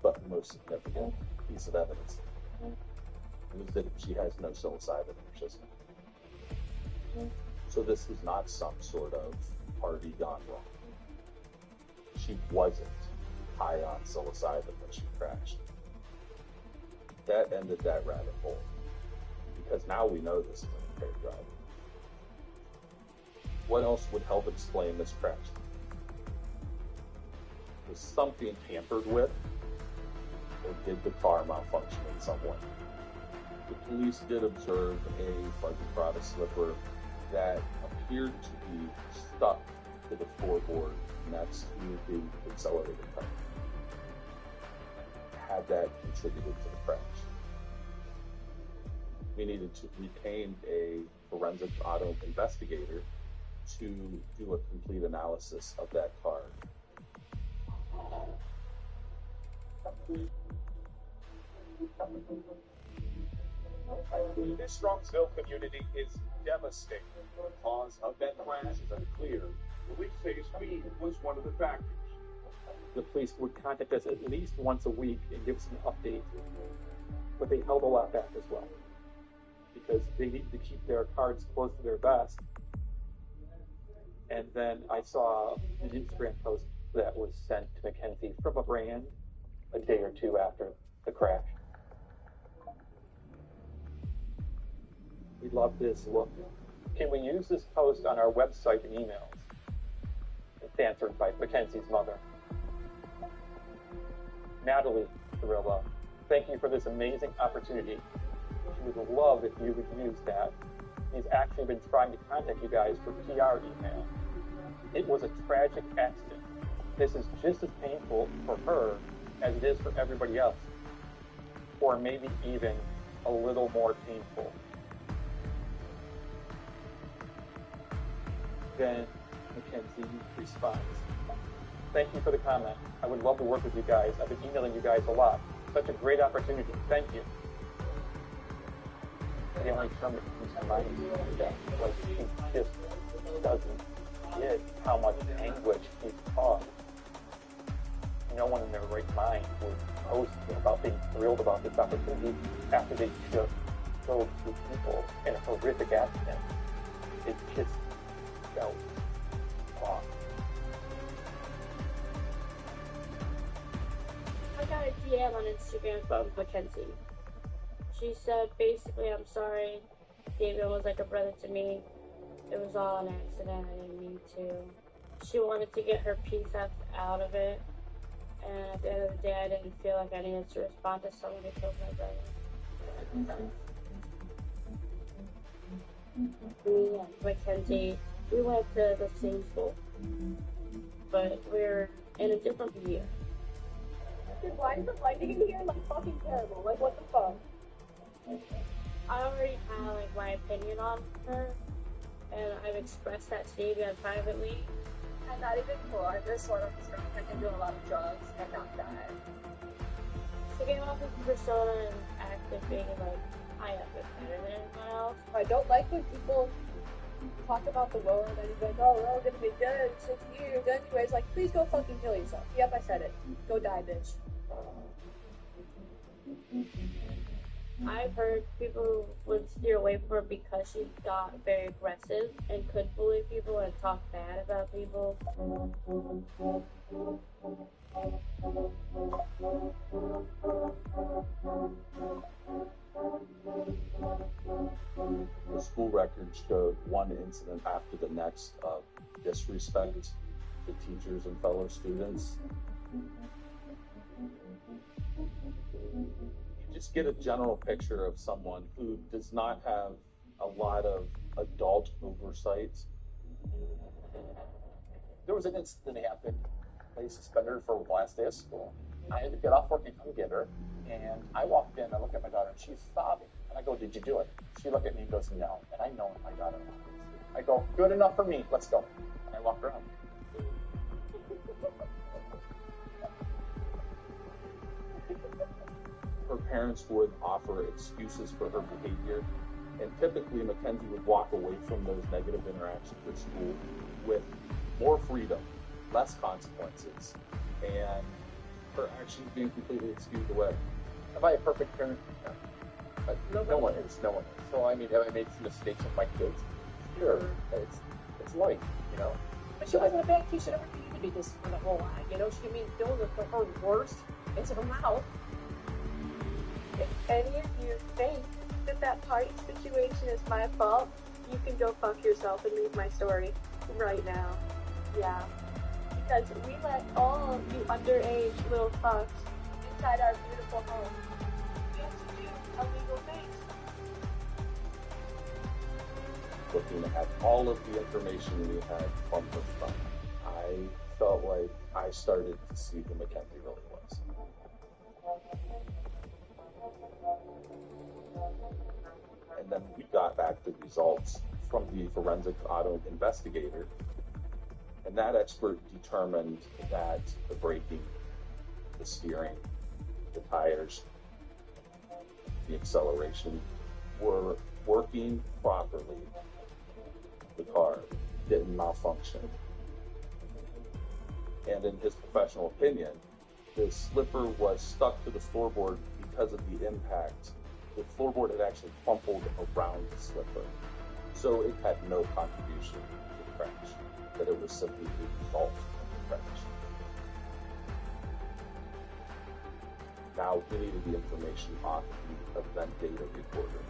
But the most significant piece of evidence was that she has no psilocybin in her system. So this is not some sort of party gone wrong. She wasn't high on psilocybin when she crashed. That ended that rabbit hole. Because now we know this is an impaired driver. What else would help explain this crash? Was something tampered with, or did the car malfunction in some way? The police did observe a fuzzy Prada slipper that appeared to be stuck to the floorboard next to the accelerator pedal. Had that contributed to the crash? We needed to retain a forensic auto investigator to do a complete analysis of that car. This Strongsville community is devastated. The cause of that crash is unclear. Police say speed was one of the factors. The police would contact us at least once a week and give us an update, but they held a lot back as well, because they needed to keep their cards close to their vest. And then I saw an Instagram post that was sent to Mackenzie from a brand a day or two after the crash. We love this look. Can we use this post on our website and emails? It's answered by Mackenzie's mother. Natalie Cirilla, thank you for this amazing opportunity. She would love if you would use that. He's actually been trying to contact you guys for PR email. It was a tragic accident. This is just as painful for her as it is for everybody else. Or maybe even a little more painful. Then Mackenzie responds, thank you for the comment. I would love to work with you guys. I've been emailing you guys a lot. Such a great opportunity. Thank you. The only term that comes to mind is that, like, she just doesn't get how much anguish he's caused. No one in their right mind would post about being thrilled about this opportunity after they just killed 2 people in a horrific accident. It just felt wrong. I got a DM on Instagram from Mackenzie. She said, basically, I'm sorry. David was like a brother to me. It was all an accident. I didn't mean to. She wanted to get her piece out of it. And at the end of the day, I didn't feel like I needed to respond to someone who killed my brother. Me and Mackenzie, we went to the same school. But we're in a different year. Dude, why is the lighting in here like fucking terrible? Like, what the fuck? I already have like my opinion on her, and I've expressed that to Davion privately. And not even cool. I just sort of been doing a lot of drugs and not that. She came off with persona and acted being like, I am better than everyone else. I don't like when people talk about the world and he's like, oh, we're all gonna be dead in 6 years anyways. Like, please go fucking kill yourself. Yep, I said it. Go die, bitch. I've heard people would steer away from her because she got very aggressive and could bully people and talk bad about people. The school records showed one incident after the next of disrespect to teachers and fellow students. You just get a general picture of someone who does not have a lot of adult oversight. There was an incident that happened. They suspended her for the last day of school. I had to get off work and come get her. And I walked in, I look at my daughter, and she's sobbing. And I go, did you do it? She looked at me and goes, no. And I know my daughter lies. I go, good enough for me, let's go. And I walked around. Her parents would offer excuses for her behavior, and typically Mackenzie would walk away from those negative interactions at school with more freedom, less consequences, and her actions being completely excused away. Am I a perfect parent? No. No one is. No one is. So, I mean, have I made some mistakes with my kids? Sure. It's life, you know? But she wasn't a bad kid. She never needed to be this for the whole lot. You know, she mean those are her worst into her mouth. If any of you think that party situation is my fault, you can go fuck yourself and leave my story right now. Yeah. Because we let all you underage little fucks inside our beautiful home. We have to do illegal things. Looking at all of the information we had from her son, I felt like I started to see who Mackenzie really was. And then we got back the results from the forensic auto investigator, and that expert determined that the braking, the steering, the tires, the acceleration were working properly. The car didn't malfunction. And in his professional opinion, the slipper was stuck to the floorboard because of the impact. The floorboard had actually crumpled around the slipper. So it had no contribution to the crash, that it was simply the result of the crash. Now we needed the information off the event data recorder.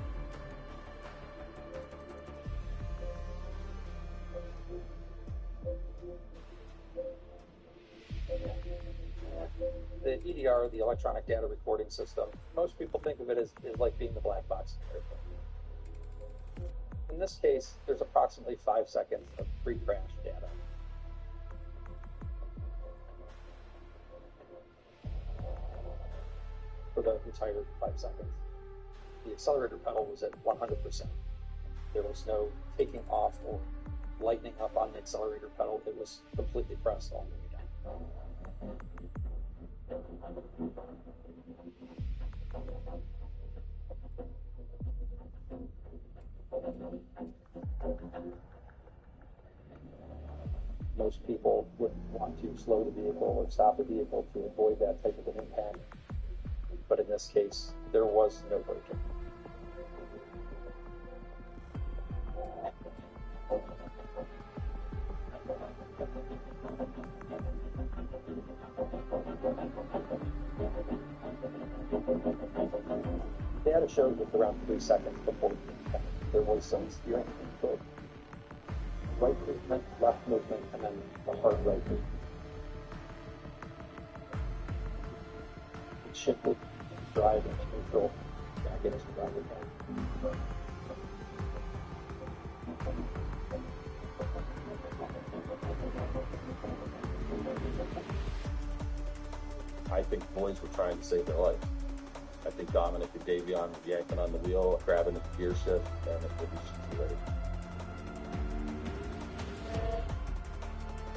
The EDR, the electronic data recording system, most people think of it as like being the black box in an airplane. In this case, there's approximately 5 seconds of pre-crash data. For the entire 5 seconds. The accelerator pedal was at 100%. There was no taking off or lightening up on the accelerator pedal. It was completely pressed all the way down. Most people would want to slow the vehicle or stop the vehicle to avoid that type of an impact. But in this case, there was no braking. Data showed that around 3 seconds before the impact, there was some steering input. Right movement, left movement, and then the hard right movement. It shifted, drive into neutral, back into drive again. I think boys were trying to save their life. I think Dominic and Davion were yanking on the wheel, grabbing the gear shift, and it would be too late.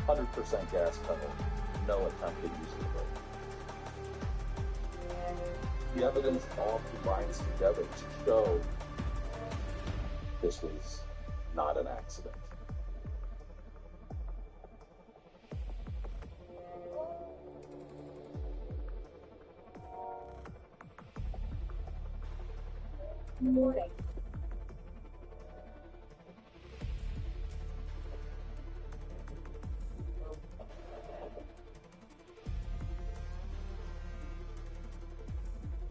100% gas pedal, no attempted use of the brake. The evidence all combines together to show this was not an accident. Warning.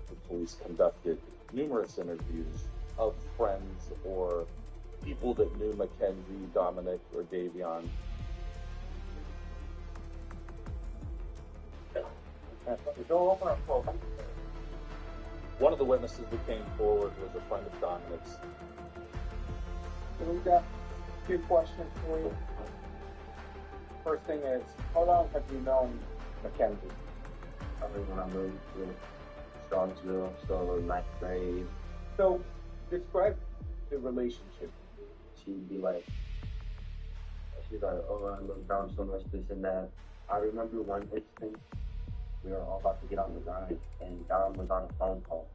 The police conducted numerous interviews of friends or people that knew Mackenzie, Dominic, or Davion. The door open or closed? One of the witnesses that came forward was a friend of Dominic's. So we've got a few questions for you. First thing is, how long have you known Mackenzie? Probably when I moved to Strongsville, so ninth grade. So, describe the relationship. She'd be like, she's like, oh, I love Dom so much, this and that. I remember one instance, we were all about to get on the grind, and Dom was on a phone call.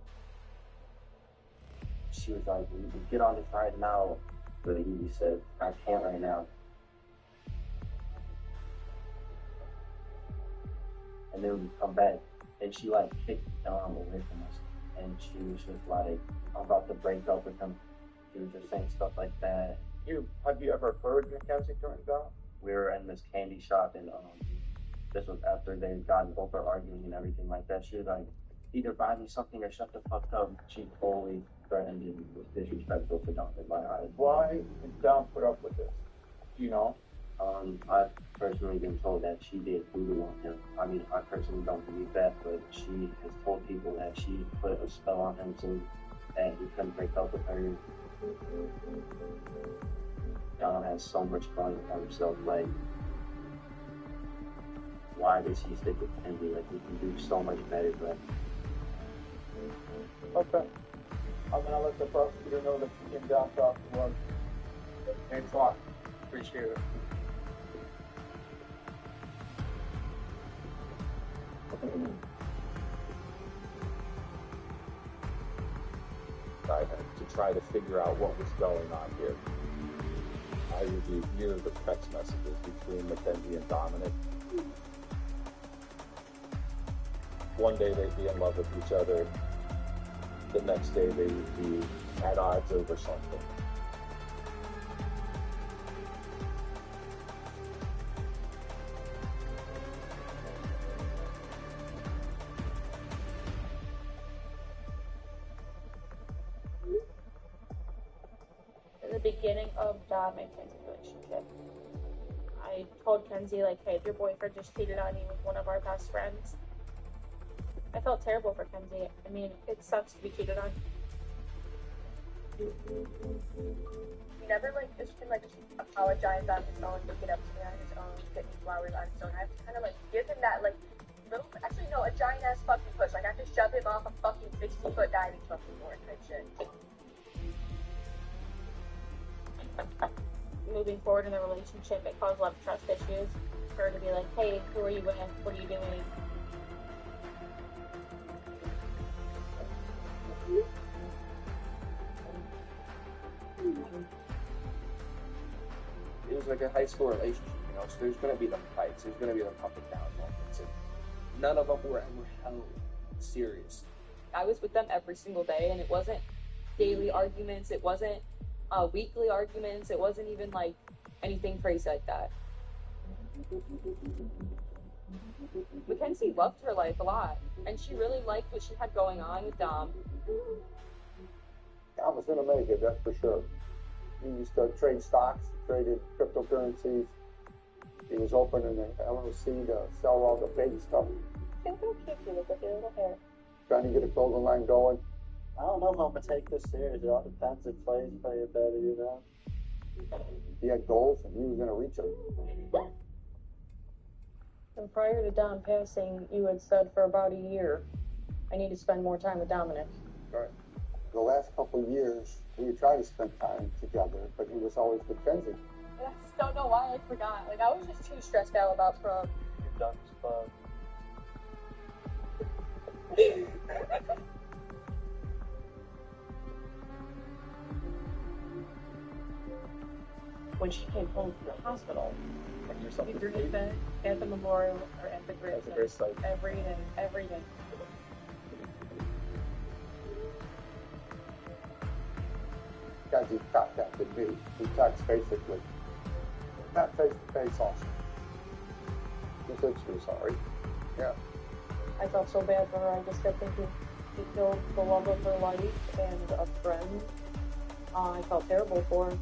She was like, we can get on this ride now, but he said, I can't right now. And then we come back, and she like kicked Dom away from us, and she was just like, I'm about to break up with him. She was just saying stuff like that. Have you ever heard Mackenzie during that? We were in this candy shop, and this was after they got both our arguing and everything like that. She was like, either buy me something or shut the fuck up. She totally threatened and was disrespectful to Dom in my eyes. Why did Dom put up with this? Do you know? I've personally been told that she did voodoo on him. I mean, I personally don't believe that, but she has told people that she put a spell on him so that he couldn't break up with her. Dom has so much fun on himself, like, why does he stick with Kenzie? Like, he can do so much better, but... Okay. I'm gonna let the prosecutor know that you can Dom talk to us. Thanks a lot. Appreciate it. I had to try to figure out what was going on here. I reviewed years of text messages between Mackenzie and Dominic. One day they'd be in love with each other. The next day they would be at odds over something. In the beginning of Dom and Kenzie's relationship, I told Kenzie, like, hey, your boyfriend just cheated on you with one of our best friends. I felt terrible for Kenzie. I mean, it sucks to be cheated on. He never, like, just can, like, apologize on his own, pick it up to me on his own, get me flowers on his own. I have to kind of, like, give him that, like, little, actually, no, a giant-ass fucking push. Like, I have to shove him off a fucking 60-foot diving fucking board type shit. Moving forward in the relationship, it caused a lot of trust issues. For her to be like, hey, who are you with? What are you doing? It was like a high school relationship, you know, so there's going to be them fights, there's going to be them up and down moments, and none of them were ever held serious. I was with them every single day, and it wasn't daily arguments, it wasn't weekly arguments, it wasn't even like anything crazy like that. Mackenzie loved her life a lot, and she really liked what she had going on with Dom. Dom was gonna make it, that's for sure. He used to trade stocks, traded cryptocurrencies. He was opening an LLC to sell all the baby stuff. Look how cute you look with your little hair. Trying to get a clothing line going. I don't know if I'm gonna take this serious. It all depends if plays play it better, you know. He had goals and he was gonna reach them. And prior to Dom passing, you had said for about a year I need to spend more time with Dominic. Right. The last couple of years, we were trying to spend time together, but he was always with Kenzie. And I just don't know why I forgot. Like, I was just too stressed out about prom. You're done as fuck. When she came home from the hospital, Like yourself we with threw me. the bed at the memorial or at the grave At the grave site. every day, every day. Kenzie contacted me. We text basically. Not face to face also. She said she was sorry. Yeah. I felt so bad for her. I just kept thinking she killed the love of her life and a friend. I felt terrible for her.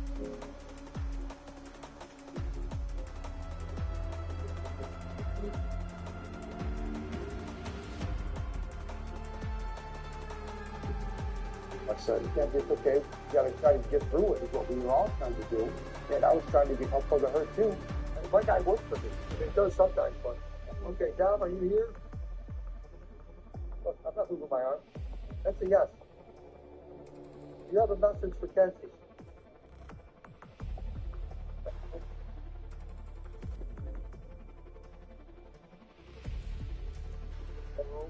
I said, yeah, it's okay. You gotta try to get through it, is what we were all trying to do. And I was trying to be helpful to her too. And my guy works for me. It does sometimes, but okay, Dom, are you here? Look, I'm not moving my arm. That's a yes. You have a message for Kenzie. Hello?